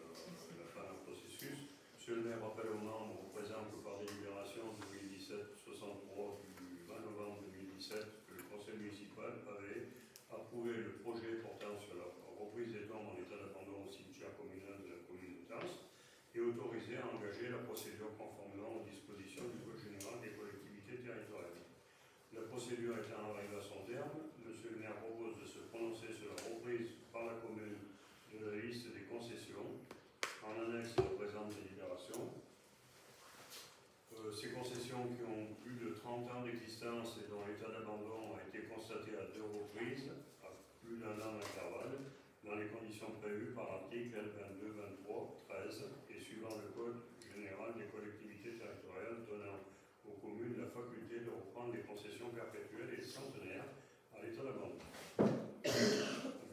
la fin d'un processus. Monsieur le maire rappelle aux membres présents que par délibération 2017-63 du 20 novembre 2017, le conseil municipal avait approuvé le projet portant sur la reprise des tombes en état d'abandon au cimetière communal de la commune de Tence et autorisé à engager la procédure conformément aux dispositions du Code général des collectivités territoriales. La procédure étant arrivée à son terme, monsieur le maire propose de se prononcer sur la reprise par la commune de la liste des concessions en annexe à la présente délibération. Ces concessions qui ont plus de 30 ans d'existence et dont l'état d'abandon a été constaté à 2 reprises, à plus d'1 an d'intervalle, dans les conditions prévues par l'article L22, 23, 13 et suivant le Code général des collectivités territoriales donnant aux communes la faculté de reprendre les concessions perpétuelles et centenaires à l'état d'abandon.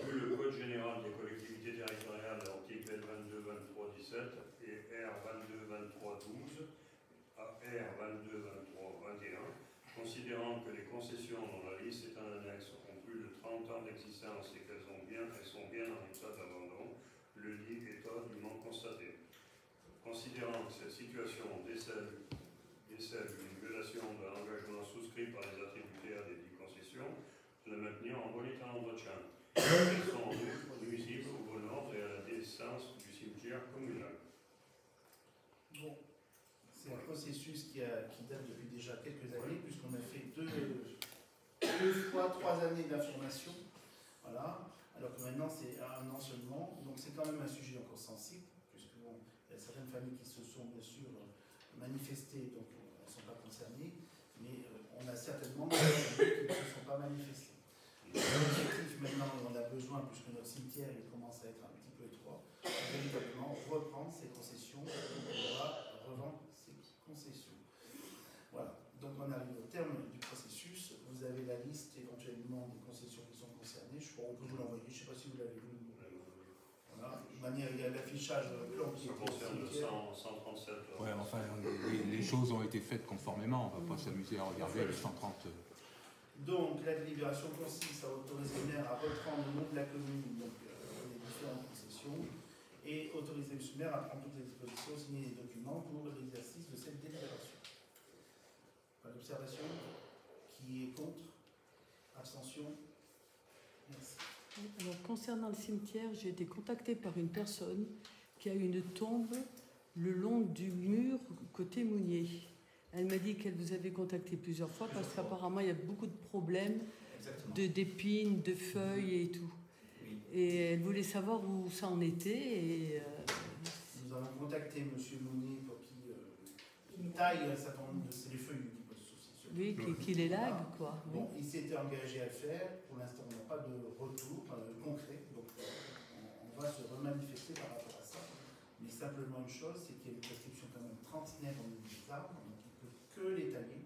Vu le Code général des collectivités territoriales, l'article L22, 23, 17 et R22, 23, 12 à R22, 23, 21, considérant que les concessions dont la liste est en annexe ont plus de 30 ans d'existence et qu'elles sont bien en état d'abandon, le dit état dûment constaté. Considérant que cette situation décèle une violation de l'engagement souscrit par les attributaires des 10 concessions, de la maintenir en bon état d'entretien. Elles sont en outre nuisibles au bon ordre et à la décence du cimetière communal. Bon, c'est un processus qui date depuis déjà quelques années, puisqu'on a fait trois années d'affirmation. Voilà. Alors que maintenant c'est 1 an seulement. Donc c'est quand même un sujet encore sensible, puisque bon, il y a certaines familles qui se sont bien sûr manifestées, donc elles ne sont pas concernées. Mais on on a certainement des familles qui ne se sont pas manifestées. L'objectif maintenant, on a besoin, puisque notre cimetière il commence à être un petit peu étroit, c'est véritablement reprendre ces concessions pour pouvoir revendre ces concessions. Voilà, donc on arrive au terme du processus. Vous avez la liste éventuellement des concessions qui sont concernées. Je pourrais vous l'envoyer, je ne sais pas si vous l'avez vu. Voilà, de manière, il y a l'affichage plan qui Ça concerne 137. Ouais, enfin, les choses ont été faites conformément. On ne va pas s'amuser à regarder les 130. Donc, la délibération consiste à autoriser le maire à reprendre au nom de la commune donc, les différentes concessions et autoriser le maire à prendre toutes les dispositions, signer les documents pour l'exercice de cette délibération. Pas d'observation? Qui est contre? Abstention? Merci. Alors, concernant le cimetière, j'ai été contactée par une personne qui a une tombe le long du mur côté Mounier. Elle m'a dit qu'elle vous avait contacté plusieurs fois parce qu'apparemment il y a beaucoup de problèmes d'épines, de feuilles et tout. Oui. Et elle voulait savoir où ça en était. Et Nous avons contacté M. Mounier pour qu'il taille un certain nombre de les feuilles qui posent souci. oui, qu'il élague, quoi. Oui. Bon, il s'était engagé à le faire. Pour l'instant, on n'a pas de retour concret. Donc, on va se remanifester par rapport à ça. Mais simplement une chose, c'est qu'il y a une prescription quand même trentenaire au niveau des arbres. Donc, il ne peut que les tailler.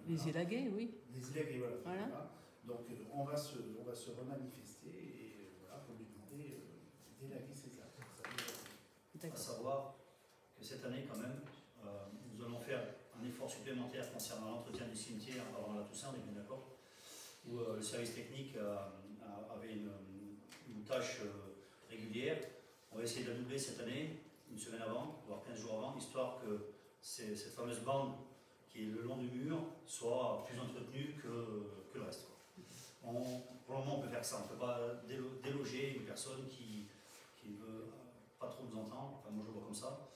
Les élaguer, oui. Les élaguer, voilà. Voilà. Donc, on va se remanifester et voilà, pour lui demander d'élaguer ces arbres. À savoir que cette année, quand même, nous allons faire un effort supplémentaire concernant l'entretien du cimetière avant la Toussaint, on est bien d'accord, où le service technique avait une tâche régulière. On va essayer de la doubler cette année, une semaine avant, voire 15 jours avant, histoire que cette fameuse bande qui est le long du mur soit plus entretenue que le reste. Pour le moment, on peut faire que ça. On ne peut pas déloger une personne qui ne veut pas trop nous entendre. Enfin, moi, je le vois comme ça.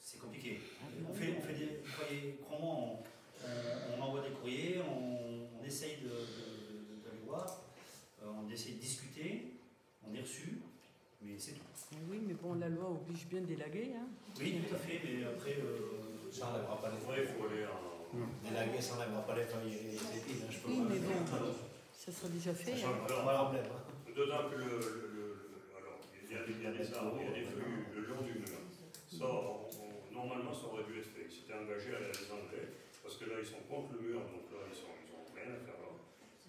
C'est compliqué. On fait des... Croyez-moi, on envoie des courriers, on essaye d'aller voir, on essaye de discuter, on est reçu, mais c'est tout. Oui, mais bon, la loi oblige bien d'élaguer. Hein. Oui, tout à fait, mais après... Ça n'enlèvera pas les Ouais, il faut aller en... Délaguer, ça n'enlèvera pas les feuilles et les épines. Je peux Oui, pas. mais bon, ça sera déjà fait. Ça Hein. change pas le problème. D'autant que alors, il y a des arbres, il y a des feuilles le long du mur. Ça, normalement, ça aurait dû être fait. Ils s'étaient engagés à les enlever, parce que là, ils sont contre le mur, donc là, ils ont rien à faire là.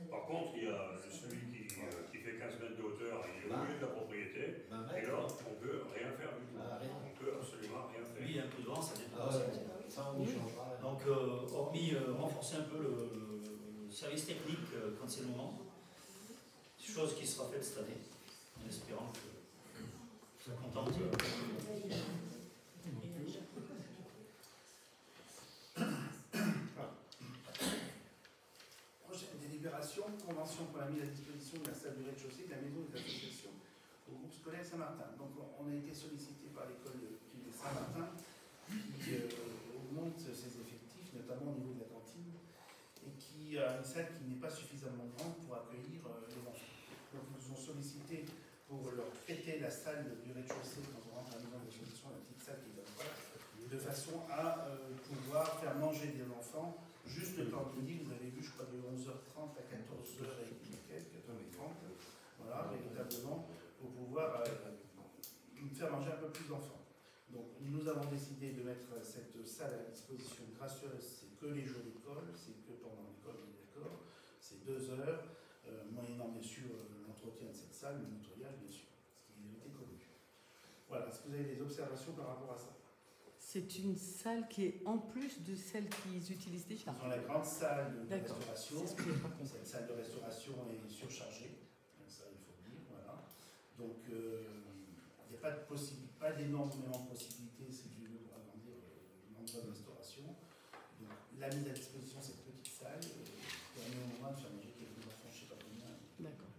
Par contre, il y a celui qui fait 15 mètres de hauteur, il est au milieu de la propriété, et là, on ne peut rien faire du tout. On peut absolument rien faire. Oui, un coup de vent, ça dépend. Ça, on n'y change pas. Donc, hormis renforcer un peu le service technique quand c'est le moment, chose qui sera faite cette année, en espérant que ça contente. Prochaine délibération, convention pour la mise à disposition de la salle du rez-de-chaussée de la maison des associations au groupe scolaire Saint-Martin. Donc, on a été sollicité par l'école privée Saint-Martin qui augmente ses effectifs, notamment au niveau de la cantine, et qui a une salle qui n'est pas suffisamment grande pour accueillir les enfants. Donc, ils nous ont sollicité pour leur prêter la salle du rez-de-chaussée quand on rentre à la maison des associations, la petite salle qui est là-bas, de façon à pouvoir faire manger des enfants juste le temps de midi. Vous avez vu, je crois, de 11h30 à 14h et quelques, 14h30, voilà, véritablement, pour pouvoir faire manger un peu plus d'enfants. Donc, nous avons décidé de mettre cette salle à disposition gracieuse. C'est que les jours d'école, c'est que pendant l'école, on est d'accord. C'est 2 heures, moyennant bien sûr l'entretien de cette salle, le nettoyage bien sûr, ce qui a été connu. Voilà, est-ce que vous avez des observations par rapport à ça? C'est une salle qui est en plus de celle qu'ils utilisent déjà. Dans la grande salle de restauration, C'est ce que j'ai pas compris. cette salle de restauration est surchargée, ça il faut le dire, voilà. Donc il n'y a pas d'énormément de possibilités, si tu veux, pour agrandir l'endroit de restauration. Donc la mise à disposition de cette petite salle permet au moins de faire manger quelques enfants, je ne sais pas combien. D'accord.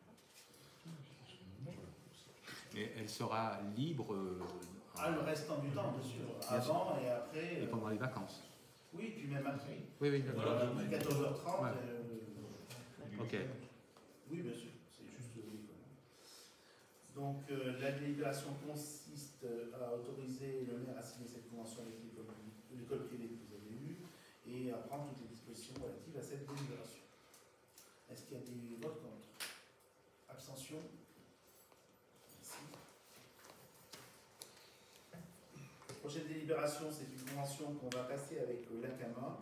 Et elle sera libre Le restant du temps, bien sûr, avant et après. et pendant les vacances. Oui, puis même après. Oui, oui, d'accord. Voilà, 14h30. Ouais. Ok. Oui, bien sûr, c'est juste l'école. Donc, la délibération consiste à autoriser le maire à signer cette convention avec l'école privée que vous avez eue et et à prendre toutes les dispositions relatives à cette délibération. Est-ce qu'il y a des votes contre? Abstention? Merci. La prochaine délibération, c'est une convention qu'on va passer avec l'ACAMA.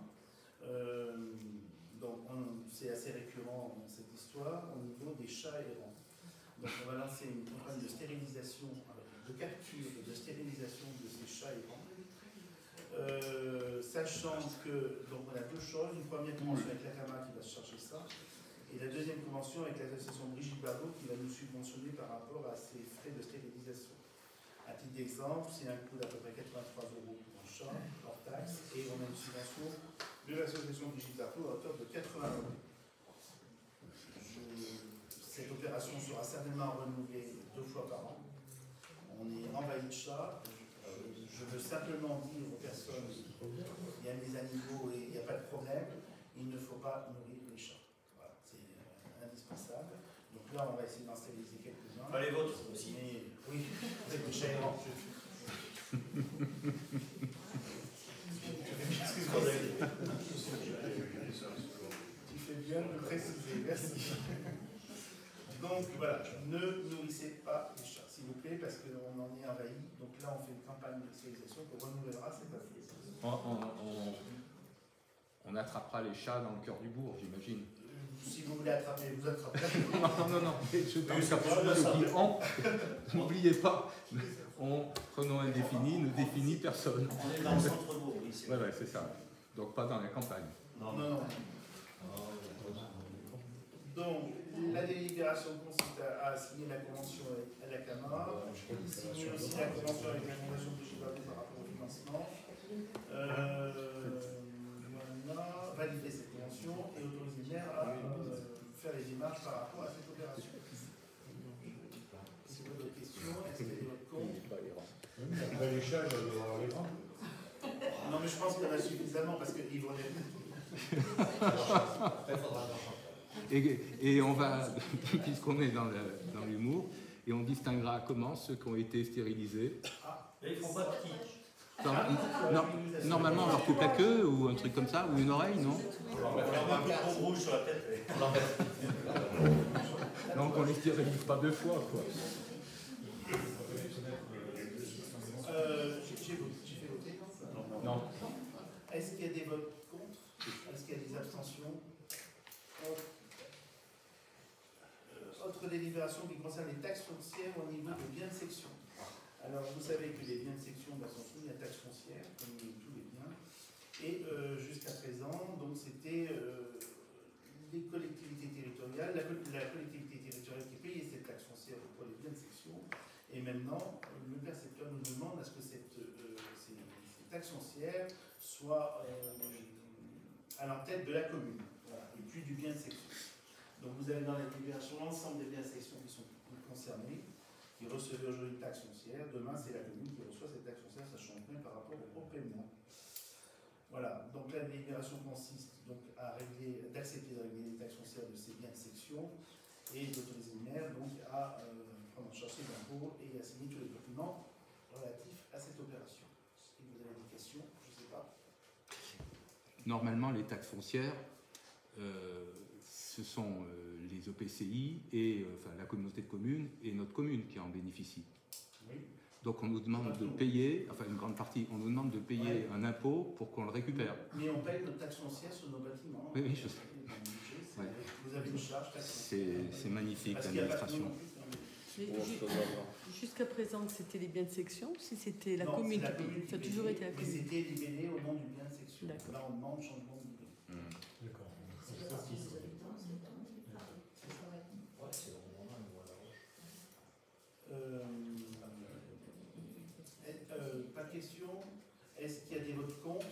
Donc, c'est assez récurrent dans cette histoire au niveau des chats errants. Donc, on va lancer une campagne de stérilisation, de capture et de stérilisation de ces chats errants. Sachant que, donc, on a deux choses. Une première convention avec l'ACAMA qui va se charger ça, et la deuxième convention avec l'association Brigitte Bardot qui va nous subventionner par rapport à ces frais de stérilisation. À titre d'exemple, c'est un coût d'à peu près 83 € pour un chat, hors taxe, et on a une subvention de l'association Brigitte Bardot à hauteur de 80 €. Cette opération sera certainement renouvelée 2 fois par an. On est envahi de chats. Je veux simplement dire aux personnes, il y a des animaux et il n'y a pas de problème, il ne faut pas nourrir les chats. Voilà, c'est indispensable. Donc là, on va essayer d'en stériliser quelques-uns. Pas les vôtres aussi. Mais, oui, avec le chat errant. Excuse-moi, David. Tu fais bien de le préciser, merci. Donc voilà, ne nourrissez pas les chats, s'il vous plaît, parce qu'on en est envahi. Donc là, on fait une campagne de stérilisation qu'on renouvellera cette année. On attrapera les chats dans le cœur du bourg, j'imagine. Si vous voulez attraper, vous attrapez. Non, je pense qu'à n'oubliez pas, pronom indéfini ne définit personne. On est dans le centre-bourg, oui. Oui, c'est ça. Donc pas dans la campagne. Non. Donc, la délibération consiste à signer la convention avec la Camara, signer aussi la convention avec la Fondation de Chicago par rapport au financement, voilà, valider cette convention et autoriser le maire à faire les démarches par rapport à cette opération. Est-ce que vous avez d'autres questions? Est-ce qu'il y a des votes contre? Les chats, ils doivent avoir les grands. Non, mais je pense qu'il y en a suffisamment parce qu'ils vont les. Et on va, puisqu'on est dans l'humour, et on distinguera comment ceux qui ont été stérilisés. Et ils font pas de petits. Normalement, on leur coupe la queue ou un truc comme ça, ou une oreille, non? On leur met un peu rouge sur la tête. Donc on les stérilise pas 2 fois, quoi. J'ai fait voter? Non. Est-ce qu'il y a des votes contre? Est-ce qu'il y a des abstentions? Autre délibération qui concerne les taxes foncières au niveau des biens de section. Alors, vous savez que les biens de section sont soumis à taxes foncières, comme tous les biens. Et jusqu'à présent, donc c'était les collectivités territoriales, la collectivité territoriale qui payait cette taxe foncière pour les biens de section. Et maintenant, le percepteur nous demande à ce que ces taxes foncières soient à l'entête de la commune, voilà, et puis du bien de section. Donc vous avez dans la délibération l'ensemble des biens de section qui sont concernés, qui recevaient aujourd'hui une taxe foncière. Demain, c'est la commune qui reçoit cette taxe foncière, ça change rien par rapport au paiement. Voilà, donc la délibération consiste donc à d'accepter de régler les taxes foncières de ces biens de section et d'autoriser le maire donc à prendre en charge les impôts et à signer tous les documents relatifs à cette opération. Si vous avez des questions, je ne sais pas. Normalement, les taxes foncières, ce sont les EPCI et la communauté de communes et notre commune qui en bénéficie. Oui. Donc on nous demande de payer, enfin une grande partie, on nous demande de payer un impôt pour qu'on le récupère. Mais on paye notre taxe foncière sur nos bâtiments. Oui, je sais. Ouais. Vous avez une charge taxe foncière. C'est magnifique l'administration. Jusqu'à présent, c'était les biens de section, si c'était la Non, commune la qui payait. commune Ça a toujours été la mais commune. c'était libellé au nom du bien de section. D'accord. Là, on demande changement de libellé. D'accord. Pas de question. Est-ce qu'il y a des votes contre?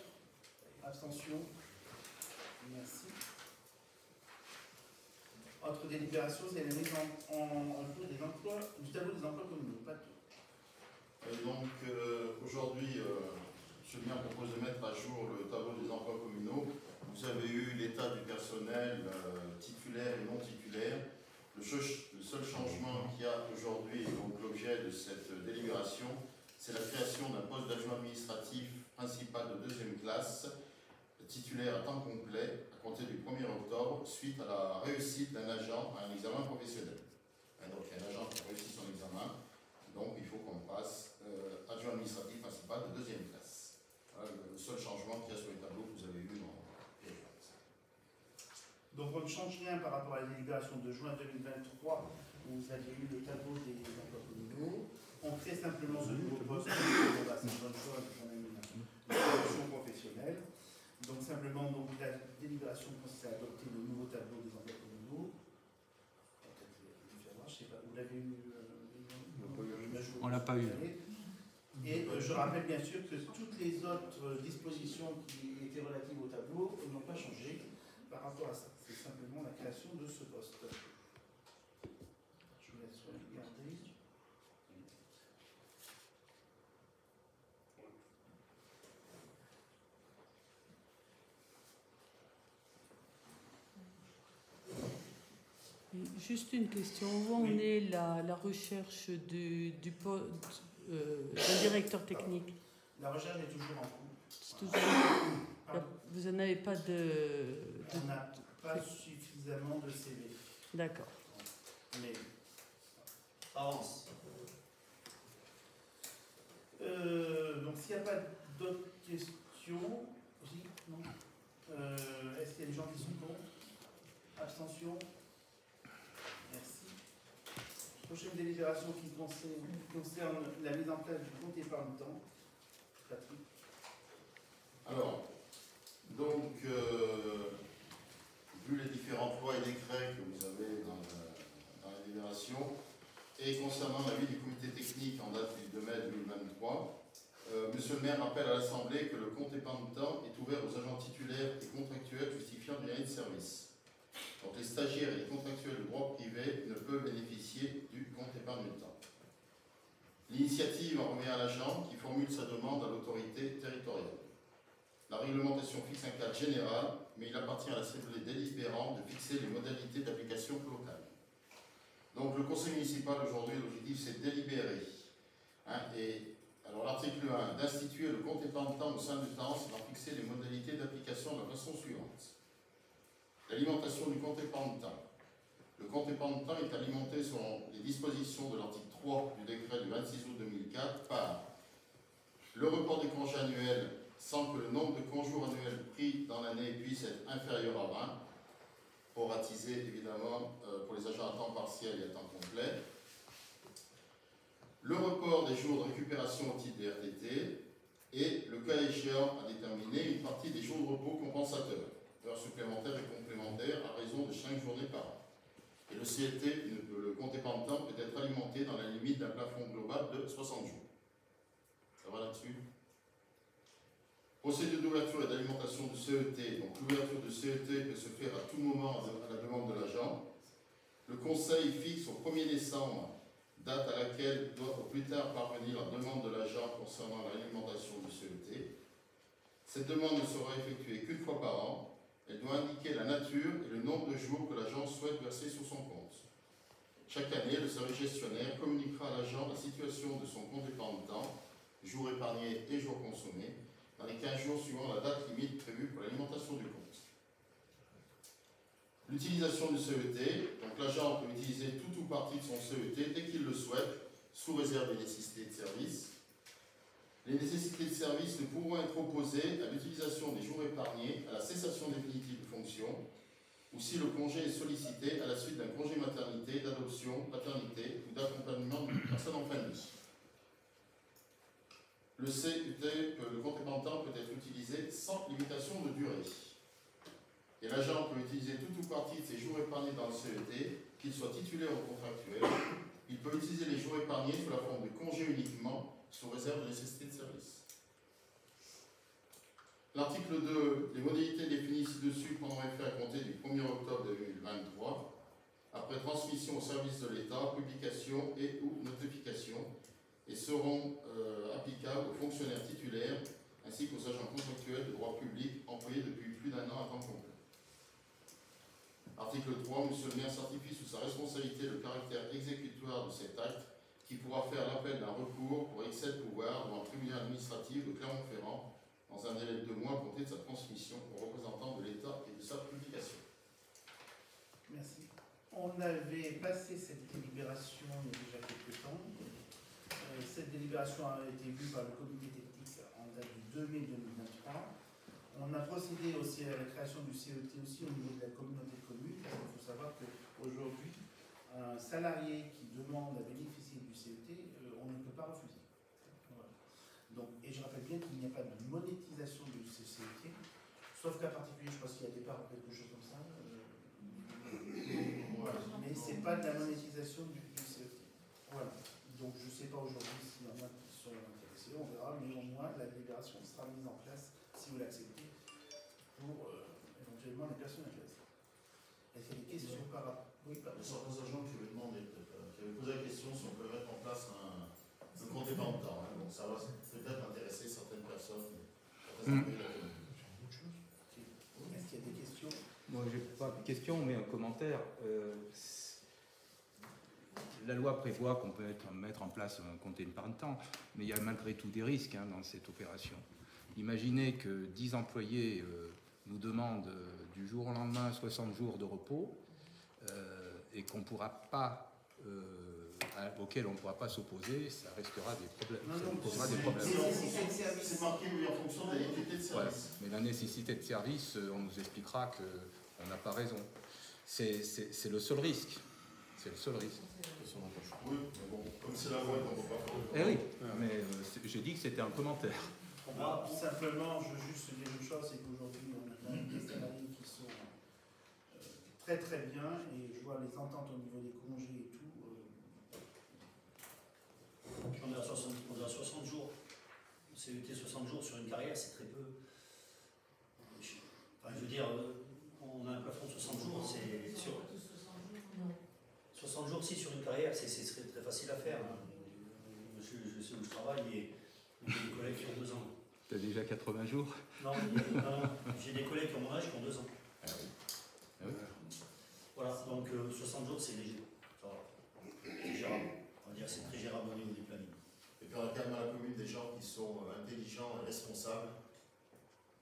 Abstention? Merci. Autre délibération, c'est la mise en cours des emplois, du tableau des emplois communaux. Pas tout. Aujourd'hui, M. le maire propose de mettre à jour le tableau des emplois communaux. Vous avez eu l'état du personnel titulaire et non titulaire. Le seul changement qu'il y a aujourd'hui, et donc l'objet de cette délibération, c'est la création d'un poste d'adjoint administratif principal de 2e classe. titulaire à temps complet à compter du 1er octobre suite à la réussite d'un agent à un examen professionnel. Donc il y a un agent qui a réussi son examen, donc il faut qu'on passe adjoint administratif principal de 2e classe. Voilà le seul changement qu'il y a sur les tableaux que vous avez eu dans les Donc on ne change rien par rapport à la délibération de juin 2023 où vous aviez eu le tableau des emplois communaux. On crée simplement ce nouveau poste, c'est une bonne chose, on a une formation professionnelle. Donc simplement, donc, la délibération consiste à adopter le nouveau tableau des emplois communaux. Je sais pas, vous l'avez eu on l'a pas eu. Et je rappelle bien sûr que toutes les autres dispositions qui étaient relatives au tableau n'ont pas changé par rapport à ça. C'est simplement la création de ce poste. Je vous laisse regarder. Juste une question. Où en est la recherche d'un directeur technique? La recherche est toujours en cours. C'est toujours en cours. Vous n'en avez pas de... On n'a pas suffisamment de CV. D'accord. Mais Avance. donc s'il n'y a pas d'autres questions, oui, non. Est-ce qu'il y a des gens qui sont contre? Abstention? Merci. Prochaine délibération qui concerne la mise en place du compte épargne-temps. Patrick. Alors, donc, vu les différentes lois et décrets que vous avez dans la délibération, et concernant l'avis du comité technique en date du 2 mai 2023, Monsieur le maire rappelle à l'Assemblée que le compte épargne-temps est ouvert aux agents titulaires et contractuels justifiant d'une année de service. Donc les stagiaires et les contractuels de droit privé ne peuvent bénéficier du compte épargne-temps. L'initiative en revient à l'agent qui formule sa demande à l'autorité territoriale. La réglementation fixe un cadre général, mais il appartient à l'Assemblée délibérante de fixer les modalités d'application locale. Donc le conseil municipal aujourd'hui, l'objectif c'est de délibérer. Alors l'article 1, d'instituer le compte épargne-temps au sein du temps, c'est d'en fixer les modalités d'application de la façon suivante. L'alimentation du compte épargne-temps. Le compte épargne-temps est alimenté selon les dispositions de l'article 3 du décret du 26 août 2004 par le report des congés annuels sans que le nombre de congés annuels pris dans l'année puisse être inférieur à 20, proratisé évidemment pour les agents à temps partiel et à temps complet. Le report des jours de récupération au titre des RTT et, le cas échéant, à déterminer une partie des jours de repos compensateurs, heures supplémentaires et complémentaires à raison de 5 journées par an. Et le CLT, le compte épargne-temps, peut être alimenté dans la limite d'un plafond global de 60 jours. Ça va là-dessus? Procédure d'ouverture et d'alimentation du CET. Donc l'ouverture du CET peut se faire à tout moment à la demande de l'agent. Le Conseil fixe au 1er décembre, date à laquelle doit au plus tard parvenir la demande de l'agent concernant l'alimentation du CET. Cette demande ne sera effectuée qu'une fois par an. Elle doit indiquer la nature et le nombre de jours que l'agent souhaite verser sur son compte. Chaque année, le service gestionnaire communiquera à l'agent la situation de son compte épargne-temps, jours épargnés et jours consommés, dans les 15 jours suivant la date limite prévue pour l'alimentation du compte. L'utilisation du CET, donc l'agent peut utiliser tout ou partie de son CET dès qu'il le souhaite, sous réserve des nécessités de service. Les nécessités de service ne pourront être opposées à l'utilisation des jours épargnés à la cessation définitive de fonction ou si le congé est sollicité à la suite d'un congé maternité, d'adoption, paternité ou d'accompagnement d'une personne en fin de vie. Le CET, le compte épargne-temps peut être utilisé sans limitation de durée. Et l'agent peut utiliser tout ou partie de ses jours épargnés dans le CET, qu'il soit titulaire ou contractuel. Il peut utiliser les jours épargnés sous la forme de congé uniquement, sous réserve de nécessité de service. L'article 2, les modalités définies ci-dessus prendront effet à compter du 1er octobre 2023, après transmission au service de l'État, publication et ou notification, et seront applicables aux fonctionnaires titulaires ainsi qu'aux agents contractuels de droit public employés depuis plus d'un an à temps complet. Article 3, Monsieur le maire certifie sous sa responsabilité le caractère exécutoire de cet acte qui pourra faire l'appel d'un recours pour excès de pouvoir devant le tribunal administratif de Clermont-Ferrand dans un délai de 2 mois à compter de sa transmission aux représentants de l'État et de sa publication. Merci. On avait passé cette délibération il y a déjà quelques temps. Cette délibération a été vue par le comité technique en date du 2 mai 2023. On a procédé aussi à la création du CET aussi au niveau de la communauté de communes, parce qu'il faut savoir qu'aujourd'hui, un salarié qui demande à bénéficier du CET, on ne peut pas refuser. Voilà. Donc, et je rappelle bien qu'il n'y a pas de monétisation du CET, sauf cas particulier, je pense qu'il y a des parts ou quelque chose comme ça. Voilà. Mais ce n'est pas de la monétisation du CET. Voilà. Donc je ne sais pas aujourd'hui s'il y en a qui sont intéressés, on verra, mais au moins la délibération sera mise en place, si vous l'acceptez, pour éventuellement les personnes intéressées. Est-ce qu'il y a des questions par rapport? Oui, Il y a certains agents qui avaient demandé, qui avaient posé la question si on peut mettre en place un compte épargne-temps. Donc ça va peut-être intéresser certaines personnes. Est-ce qu'il y a des questions? Moi, j'ai pas de question, mais un commentaire. La loi prévoit qu'on peut mettre en place un compte épargne-temps, mais il y a malgré tout des risques dans cette opération. Imaginez que 10 employés nous demandent du jour au lendemain 60 jours de repos et qu'on pourra pas, auquel on ne pourra pas s'opposer, ça restera des problèmes. Non, ça non, posera des problèmes. C'est marqué oui, en fonction de la nécessité de service. Ouais, mais la nécessité de service, on nous expliquera qu'on n'a pas raison. C'est le seul risque. C'est le seul risque. Oui, mais bon, comme c'est la loi, on ne peut pas faire. Eh oui, mais j'ai dit que c'était un commentaire. Moi, simplement, je veux juste dire une chose, c'est qu'aujourd'hui, on a quand même des salariés qui sont très très bien, et je vois les ententes au niveau des congés et tout. On est à 60 jours. CET 60 jours sur une carrière, c'est très peu. Enfin, je veux dire, on a un plafond de 60 jours, c'est sûr. 60 jours, si, sur une carrière, c'est très facile à faire. Je sais où je travaille et j'ai des collègues qui ont 2 ans. Tu as déjà 80 jours? Non, j'ai des collègues qui ont mon âge qui ont 2 ans. Ah oui. Ah oui. Voilà, donc 60 jours, c'est léger. Ça va. C'est gérable. On va dire que c'est très gérable au niveau du planning. Et puis on a quand même dans la commune des gens qui sont intelligents et responsables.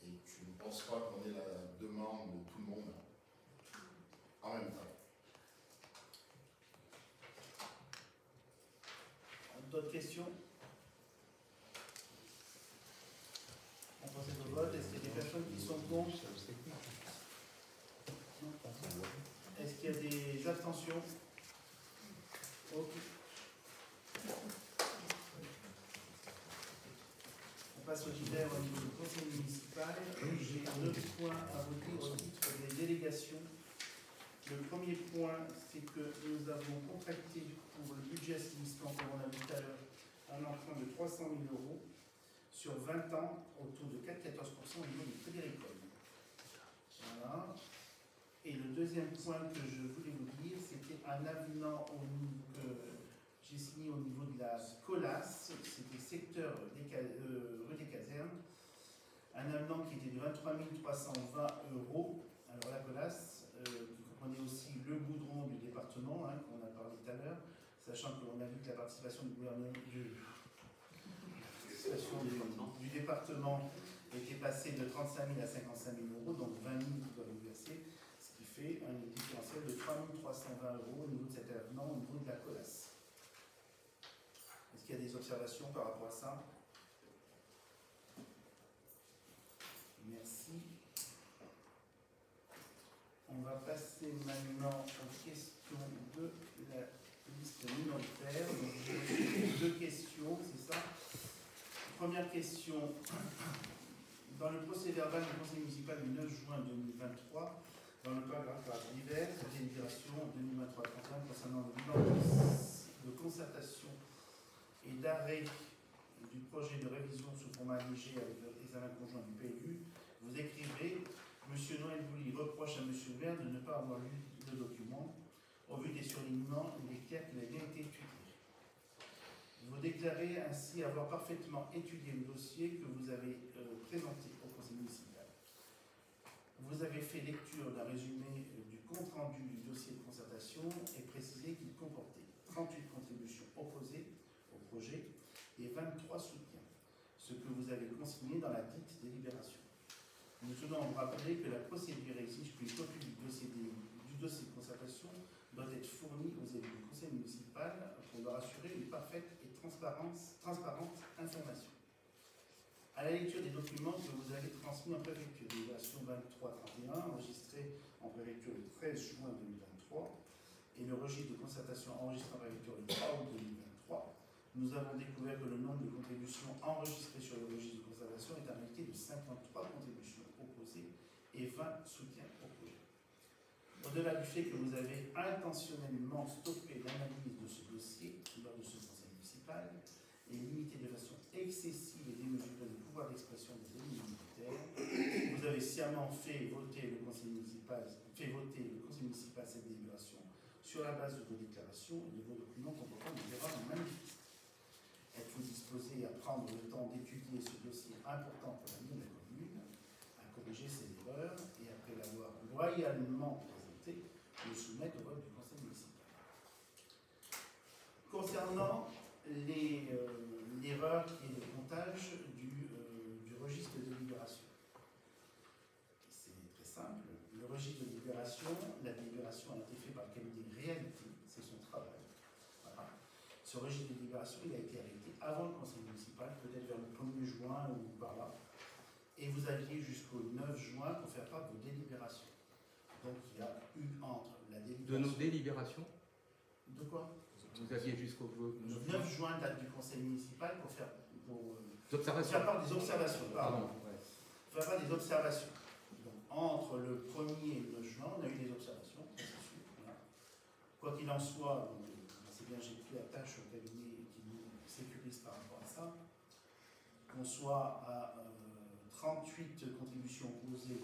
Et je ne pense pas qu'on ait la demande de tout le monde en même temps. D'autres questions? On procède au vote. Est-ce qu'il y a des personnes qui sont contre? Est-ce qu'il y a des abstentions? Ok. On passe au divers au niveau du conseil municipal. J'ai 2 points à vous dire au titre des délégations. Le premier point, c'est que nous avons contracté pour le budget assainissement, comme on a vu tout à l'heure, un emprunt de 300 000 € sur 20 ans, autour de 4,14% au niveau du crédit agricole. Voilà. Et le deuxième point que je voulais vous dire, c'était un avenant que j'ai signé au niveau de la COLAS, c'était secteur rue des Casernes, un avenant qui était de 23 320 €. Alors la COLAS, qui comprenait aussi le goudron du département, qu'on a parlé tout à l'heure, sachant qu'on a vu que la participation du gouvernement du département était passée de 35 000 à 55 000 €, donc 20 000 qui doivent nous verser, ce qui fait un différentiel de 3 320 € au niveau de cet avenant, au niveau de la COLAS. Est-ce qu'il y a des observations par rapport à ça? Merci. On va passer maintenant aux questions de la liste minoritaire. Donc, j'ai 2 questions, c'est ça. Première question. Dans le procès verbal du conseil municipal du 9 juin 2023, dans le paragraphe divers, délibération 2023-31 concernant le bilan de concertation et d'arrêt du projet de révision sous format allégé avec l'examen conjoint du PLU, vous écrivez: M. Noël Bouly reproche à M. le maire de ne pas avoir lu le document. Au vu des surlignements, il est clair qu'il a bien été étudié. Vous déclarez ainsi avoir parfaitement étudié le dossier que vous avez présenté au conseil municipal. Vous avez fait lecture d'un résumé du compte-rendu du dossier de concertation et précisé qu'il comportait 38 contributions opposées au projet et 23 soutiens. ce que vous avez consigné dans la dite délibération. Nous tenons à vous rappeler que la procédure exige qu'une copie du dossier de concertation doit être fournie aux élus du conseil municipal pour leur assurer une parfaite et transparente information. À la lecture des documents que vous avez transmis en préfecture, délibération 23-31, enregistrée en préfecture le 13 juin 2023, et le registre de concertation enregistré en préfecture le 3 août 2023, nous avons découvert que le nombre de contributions enregistrées sur le registre de conservation est en réalité de 53 contributions opposées et 20 soutiens opposés. Au-delà du fait que vous avez intentionnellement stoppé l'analyse de ce dossier lors de ce conseil municipal et limité de façon excessive et démesurée le pouvoir d'expression des élus militaires, vous avez sciemment fait voter le conseil municipal cette délibération sur la base de vos déclarations et de vos documents comportant des erreurs manifestes. Êtes-vous disposé à prendre le temps d'étudier ce dossier important pour l'avenir de la commune, à corriger ces erreurs et après l'avoir loyalement présenté, le soumettre au vote du conseil municipal? Concernant l'erreur qui est le comptage du registre de délibération, c'est très simple. Le registre de délibération, la délibération a été faite par le cabinet Réalité, c'est son travail. Voilà. Ce registre de délibération, il a été arrêté avant le conseil municipal, peut-être vers le 1er juin ou par là. Et vous aviez jusqu'au 9 juin pour faire part de vos délibérations. Donc il y a eu entre la délibération... De nos délibérations? De quoi? Vous aviez jusqu'au 9 juin, date du conseil municipal, pour faire part des observations. Pardon. Faire part des observations. Donc, entre le 1er et le 9 juin, on a eu des observations, ça c'est sûr. Voilà. Quoi qu'il en soit, c'est bien, j'ai pris la tâche au cabinet qui nous sécurise par rapport à ça, qu'on soit à 38 contributions opposées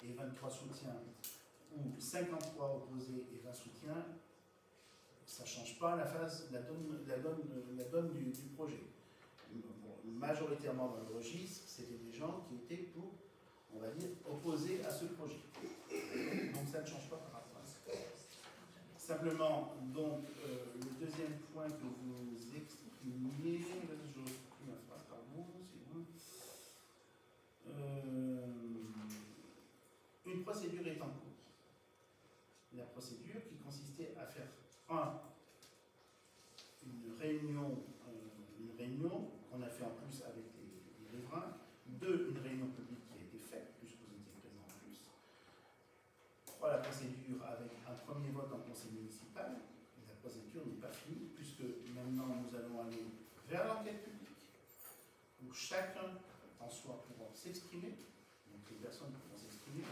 et 23 soutiens, ou 53 opposés et 20 soutiens, ça ne change pas la donne du projet. Majoritairement dans le registre, c'était des gens qui étaient pour, on va dire, opposés à ce projet. Donc ça ne change pas par rapport à ça. Simplement, donc, le deuxième point que vous exprimiez, je n'ose plus ma phrase, pardon, c'est bon. Une procédure est en cours. La procédure qui consistait à faire une réunion qu'on a fait en plus avec les riverains, une réunion publique qui a été faite, puisque vous étiez présents en plus. 3, la procédure avec un premier vote en conseil municipal. La procédure n'est pas finie, puisque maintenant nous allons aller vers l'enquête publique, où chacun en soi pourra s'exprimer, donc les personnes pourront s'exprimer.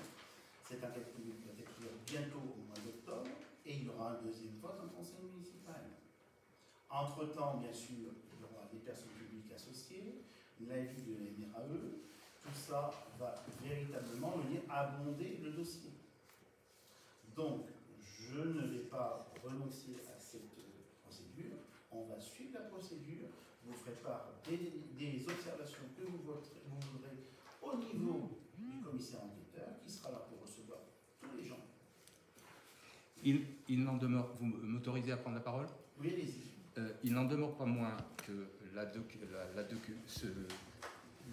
Cette enquête publique va être ouverte bientôt au mois d'octobre, et il y aura un deuxième vote en conseil municipal. Entre-temps, bien sûr, il y aura des personnes publiques associées, l'avis de la MRAE, tout ça va véritablement venir abonder le dossier. Donc, je ne vais pas renoncer à cette procédure, on va suivre la procédure, vous ferez part des observations que vous voudrez au niveau du commissaire enquêteur, qui sera là pour recevoir tous les gens. Il n'en demeure, vous m'autorisez à prendre la parole? Oui, allez-y. Il n'en demeure pas moins que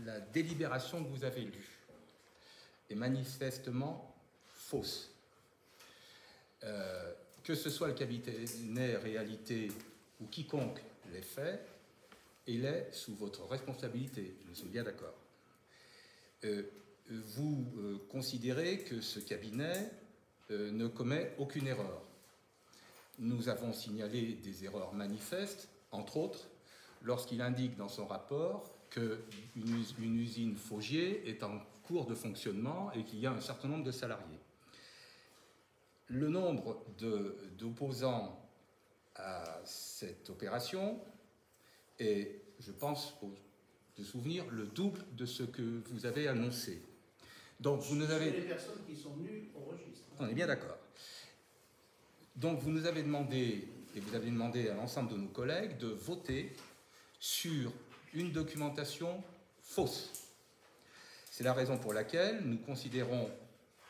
la délibération que vous avez lue est manifestement fausse. Que ce soit le cabinet Réalité ou quiconque l'ait fait, il est sous votre responsabilité, nous sommes bien d'accord. Vous considérez que ce cabinet ne commet aucune erreur. Nous avons signalé des erreurs manifestes, entre autres, lorsqu'il indique dans son rapport qu'une usine Faugier est en cours de fonctionnement et qu'il y a un certain nombre de salariés. Le nombre d'opposants à cette opération est, je pense, de souvenir, le double de ce que vous avez annoncé. Donc vous nous avez... les personnes qui sont venues au registre. On est bien d'accord. Donc vous nous avez demandé, et vous avez demandé à l'ensemble de nos collègues, de voter sur une documentation fausse. C'est la raison pour laquelle nous considérons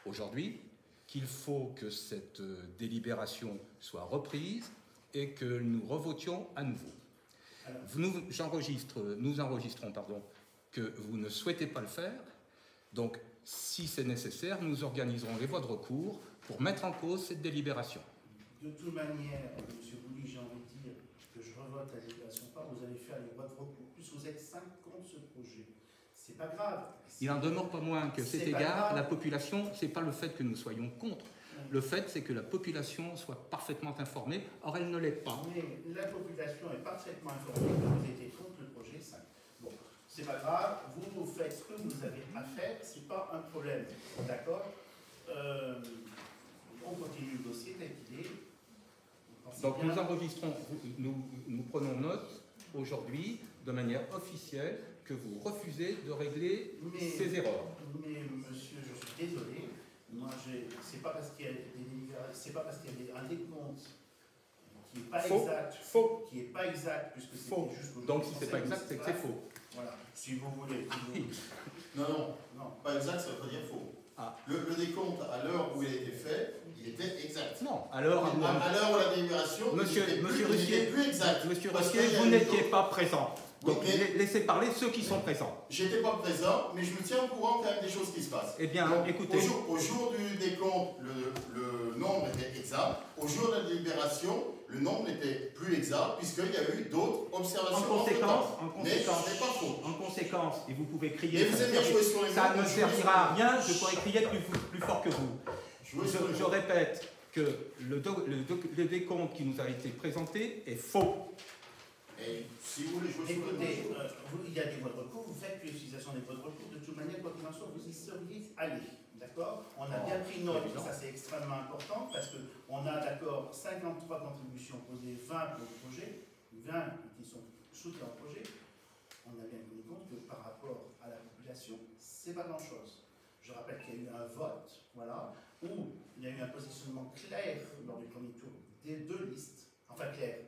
aujourd'hui qu'il faut que cette délibération soit reprise et que nous revotions à nouveau. Nous enregistrons que vous ne souhaitez pas le faire. Donc, si c'est nécessaire, nous organiserons les voies de recours pour mettre en cause cette délibération. De toute manière, M. Bouly, j'ai envie de dire que je revote la délibération pas, vous allez faire les voies de recours. Plus vous êtes 5 contre ce projet. C'est pas grave. Il en demeure pas moins que cet égard, la population, c'est pas le fait que nous soyons contre. Le fait, c'est que la population soit parfaitement informée. Or, elle ne l'est pas. Mais la population est parfaitement informée que vous étiez contre le projet 5. Bon, c'est pas grave, vous faites ce que vous avez à faire, c'est pas un problème. D'accord on continue le dossier tel qu'il est. Donc nous enregistrons, nous prenons note aujourd'hui de manière officielle que vous refusez de régler ces erreurs. Mais monsieur, je suis désolé, moi c'est pas parce qu'il y a un décompte qui n'est pas exact. Faux. Qui n'est pas exact, puisque c'est juste. Donc si c'est pas exact, c'est que c'est faux. Voilà, si vous voulez. Non, pas exact, ça veut pas dire faux. Ah. Le décompte, à l'heure où il a été fait, il était exact. Non, à l'heure où la délibération, Monsieur Russier, plus exact. Monsieur Russier, vous n'étiez pas présent. Donc laissez parler ceux qui sont présents. J'étais pas présent, mais je me tiens au courant quand même des choses qui se passent. Eh bien, donc, écoutez. Au jour du décompte, le nombre était exact. Au jour de la délibération, le nombre n'était plus exact, puisqu'il y a eu d'autres observations. En conséquence, mais ce n'est pas faux. En conséquence, et vous pouvez crier. Et vous aimez jouer sur les mots. Ça ne servira à rien, je pourrais crier plus fort que vous. Je répète que le décompte qui nous a été présenté est faux. Et si vous voulez jouer sur les Écoutez, mots. il y a des voies de recours, vous faites l'utilisation des voies de recours, de toute manière, quoi qu'il en soit, vous y seriez allés. D'accord? On a bien pris note, ça c'est extrêmement important, parce qu'on a d'accord 53 contributions posées, 20 pour le projet, 20 qui sont soutenues au projet. On a bien tenu compte que par rapport à la population, c'est pas grand chose. Je rappelle qu'il y a eu un vote, voilà, où il y a eu un positionnement clair lors du premier tour des deux listes, enfin clair,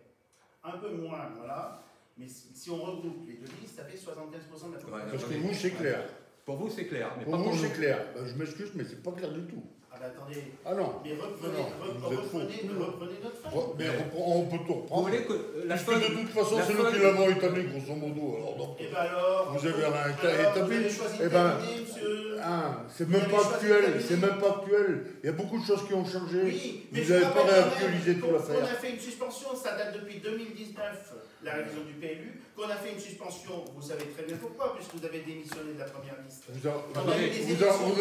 un peu moins, voilà, mais si on regroupe les deux listes, ça fait 75% de la population. Parce que vous, c'est clair. Pour vous, c'est clair. Mais pour vous, c'est clair. Ben, je m'excuse, mais c'est pas clair du tout. Ah ben attendez. Ah non. Mais reprenez notre fin. Mais on peut tout reprendre. Vous voulez que parce que de toute façon, c'est nous qui l'avons établi, grosso modo. Alors, donc, et ben alors, vous avez rien établi. Eh ben, c'est même pas actuel. C'est même pas actuel. Il y a beaucoup de choses qui ont changé. Oui, mais vous n'avez pas réactualisé toute l'affaire. On a fait une suspension, ça date depuis 2019, la révision du PLU. Qu'on a fait une suspension, vous savez très bien pourquoi, puisque vous avez démissionné de la première liste. Vous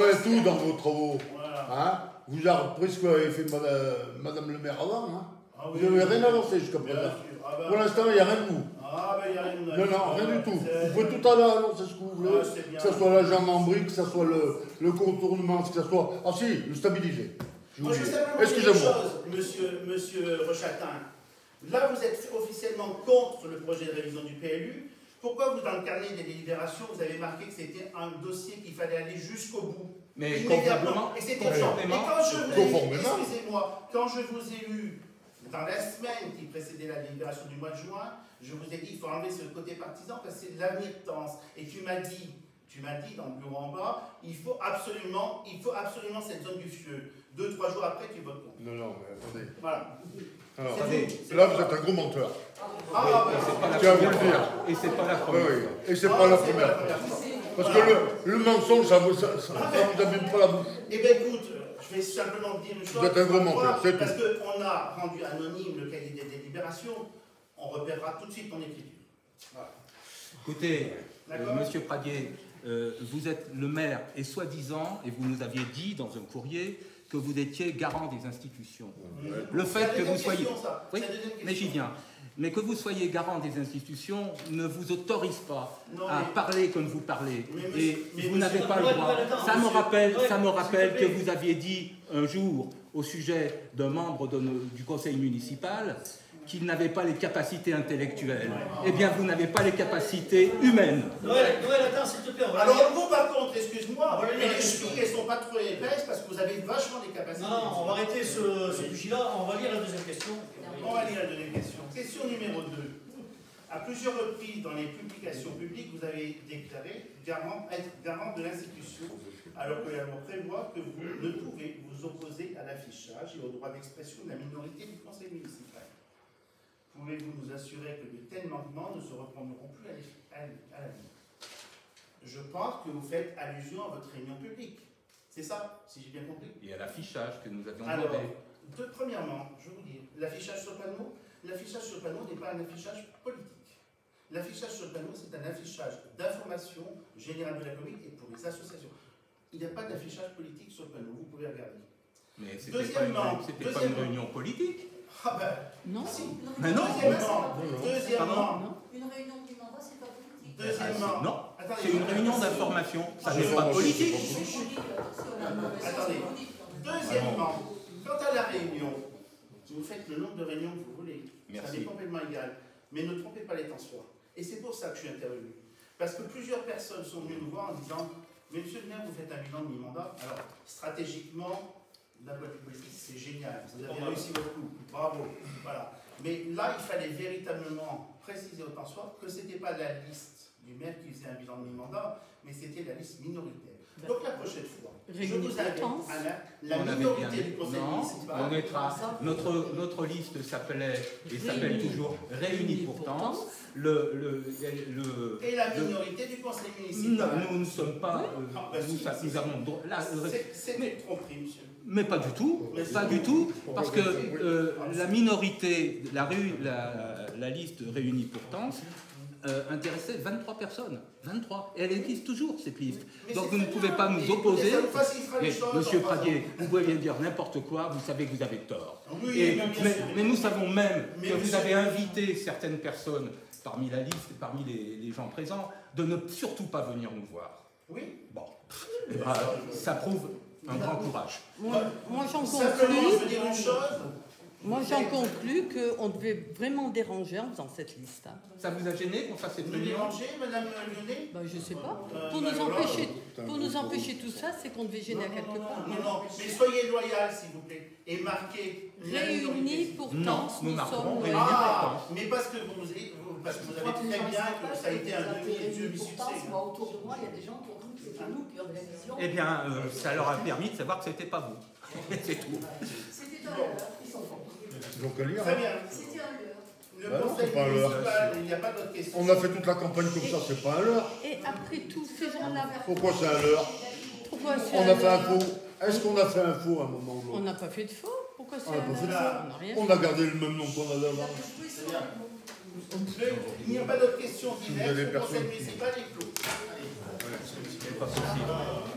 avez tout dans vos travaux. Voilà. Hein, vous avez repris ce qu'avait fait Madame le maire avant. Hein. Ah oui, vous n'avez rien avancé jusqu'à présent. Pour l'instant, il n'y a rien de vous. Ah ben il n'y a rien de vous. Non, rien du tout. Vous pouvez tout à l'heure annoncer ce que vous voulez. Que ce soit la jambe en brique, que ce soit le contournement, que ce soit. Ah si, le stabiliser. Excusez-moi. Monsieur Rechatin. Là, vous êtes officiellement contre le projet de révision du PLU. Pourquoi vous, dans le carnet des délibérations, vous avez marqué que c'était un dossier qu'il fallait aller jusqu'au bout? Mais conformément. Et c'était urgent. Et quand je vous ai eu, excusez-moi, quand je vous ai eu dans la semaine qui précédait la délibération du mois de juin, je vous ai dit qu'il faut enlever ce côté partisan parce que c'est de l'avenir de Tence. Et tu m'as dit dans le bureau en bas, il faut absolument cette zone du Fieux. 2-3 jours après, tu votes contre. Non, mais attendez. Voilà. Alors, là, vous êtes un gros menteur. Je tiens à vous le dire. Et c'est pas la première. Oui. Et c'est pas la première. Parce que le mensonge, ça vous abîme pas la bouche. Eh bien, écoute, je vais simplement dire une chose. Vous êtes un gros menteur, c'est tout. Parce qu'on a rendu anonyme le cahier des délibérations, on repérera tout de suite ton écriture. Voilà. Écoutez, Monsieur Pradier, vous êtes le maire et soi-disant, et vous nous aviez dit dans un courrier, que vous étiez garant des institutions. Le fait que vous soyez... Oui, mais j'y viens. Mais que vous soyez garant des institutions ne vous autorise pas à parler comme vous parlez. Et vous n'avez pas le droit. Ça me rappelle que vous aviez dit un jour au sujet d'un membre du conseil municipal qu'il n'avait pas les capacités intellectuelles. Eh bien, vous n'avez pas les capacités humaines. Noël, attends, s'il te plaît. Alors, vous, par contre, excuse-moi, les chevilles, elles ne sont pas trop épaisses parce que vous avez vachement des capacités. Non, on va arrêter ce bougie-là. On va lire la deuxième question. On va lire la deuxième question. Question numéro 2. À plusieurs reprises dans les publications publiques, vous avez déclaré être garant de l'institution, alors que la loi prévoit que vous ne pouvez vous opposer à l'affichage et au droit d'expression de la minorité du conseil municipal. Pouvez-vous nous assurer que de tels manquements ne se reprendront plus à l'avenir? Je pense que vous faites allusion à votre réunion publique. C'est ça, si j'ai bien compris. Et à l'affichage que nous avions Alors, demandé. premièrement, je vous dis, l'affichage sur panneau n'est pas un affichage politique. L'affichage sur panneau, c'est un affichage d'information générale de la commune et pour les associations. Il n'y a pas d'affichage politique sur panneau, vous pouvez regarder. Mais c'était pas une réunion politique. Ah ben, Non. si. Mais non. Deuxièmement, Une réunion du mandat, c'est pas politique. deuxièmement, Non, attendez, c'est une réunion d'information. Ça n'est pas politique. Attendez. Deuxièmement, quant à la réunion, vous faites le nombre de réunions que vous voulez. Merci. Ça m'est complètement égal. Mais ne trompez pas les temps soirs. Et c'est pour ça que je suis intervenu. Parce que plusieurs personnes sont venues nous voir en disant « Mais monsieur le maire, vous faites un bilan de mi-mandat. Alors, stratégiquement, d'un point de vue politique, c'est génial. Vous avez réussi votre coup. Bravo. Voilà. Mais là, il fallait véritablement préciser au temps soir que ce n'était pas la liste du maire qui faisait un bilan de mi-mandat, mais c'était la liste minoritaire. Donc la prochaine fois, je vous invite à la minorité du conseil municipal. On mettra, notre liste s'appelait et s'appelle toujours Réunis pourtant. Et la minorité du conseil municipal. Nous ne sommes pas. Nous avons. C'est une tromperie, monsieur. Mais pas du tout, pas du tout, parce que la minorité, la liste Réunis pourtant, intéressait 23 personnes. 23. Et elle existe toujours, cette liste. Donc vous ne pouvez pas nous opposer. Mais, monsieur Pradier, vous pouvez bien dire n'importe quoi, vous savez que vous avez tort. Mais nous savons même que vous avez invité certaines personnes parmi la liste, parmi les gens présents, de ne surtout pas venir nous voir. Oui. Bon. Ça prouve un grand courage. Moi j'en conclus qu'on devait vraiment déranger en faisant cette liste. Ça vous a gêné qu'on fasse cette réunion? Déranger, madame Lyonnais? Ben, je ne sais pas. Pour nous empêcher tout ça, c'est qu'on devait gêner à quelque part. Non, mais soyez loyal, s'il vous plaît, et marquez Réunis pourtant, nous marquons Réunis pourtant. Mais parce que vous avez très bien que ça a été un demi-succès. Moi, autour de moi, il y a des gens qui ont cru que c'était nous qui avons la vision. Eh bien, ça leur a permis de savoir que ce n'était pas vous. C'est tout. C'était un leurre, ils sont bons. Donc à lire. Très bien. C'était un leurre. Le conseil municipal, il n'y a pas d'autre question. On a fait toute la campagne comme ça, c'est pas un leurre. Et après tout, ces gens-là. Pourquoi c'est un leurre? On a fait un faux. Est-ce qu'on a fait un faux à un moment ou l'autre? On n'a pas fait de faux. Pourquoi c'est On n'a un pas fait de leurre? faux. On a gardé le même nom qu'on avait avant. Il n'y a pas d'autres questions diverses. des Le conseil personnes qui- municipal est clos. C'est pas possible.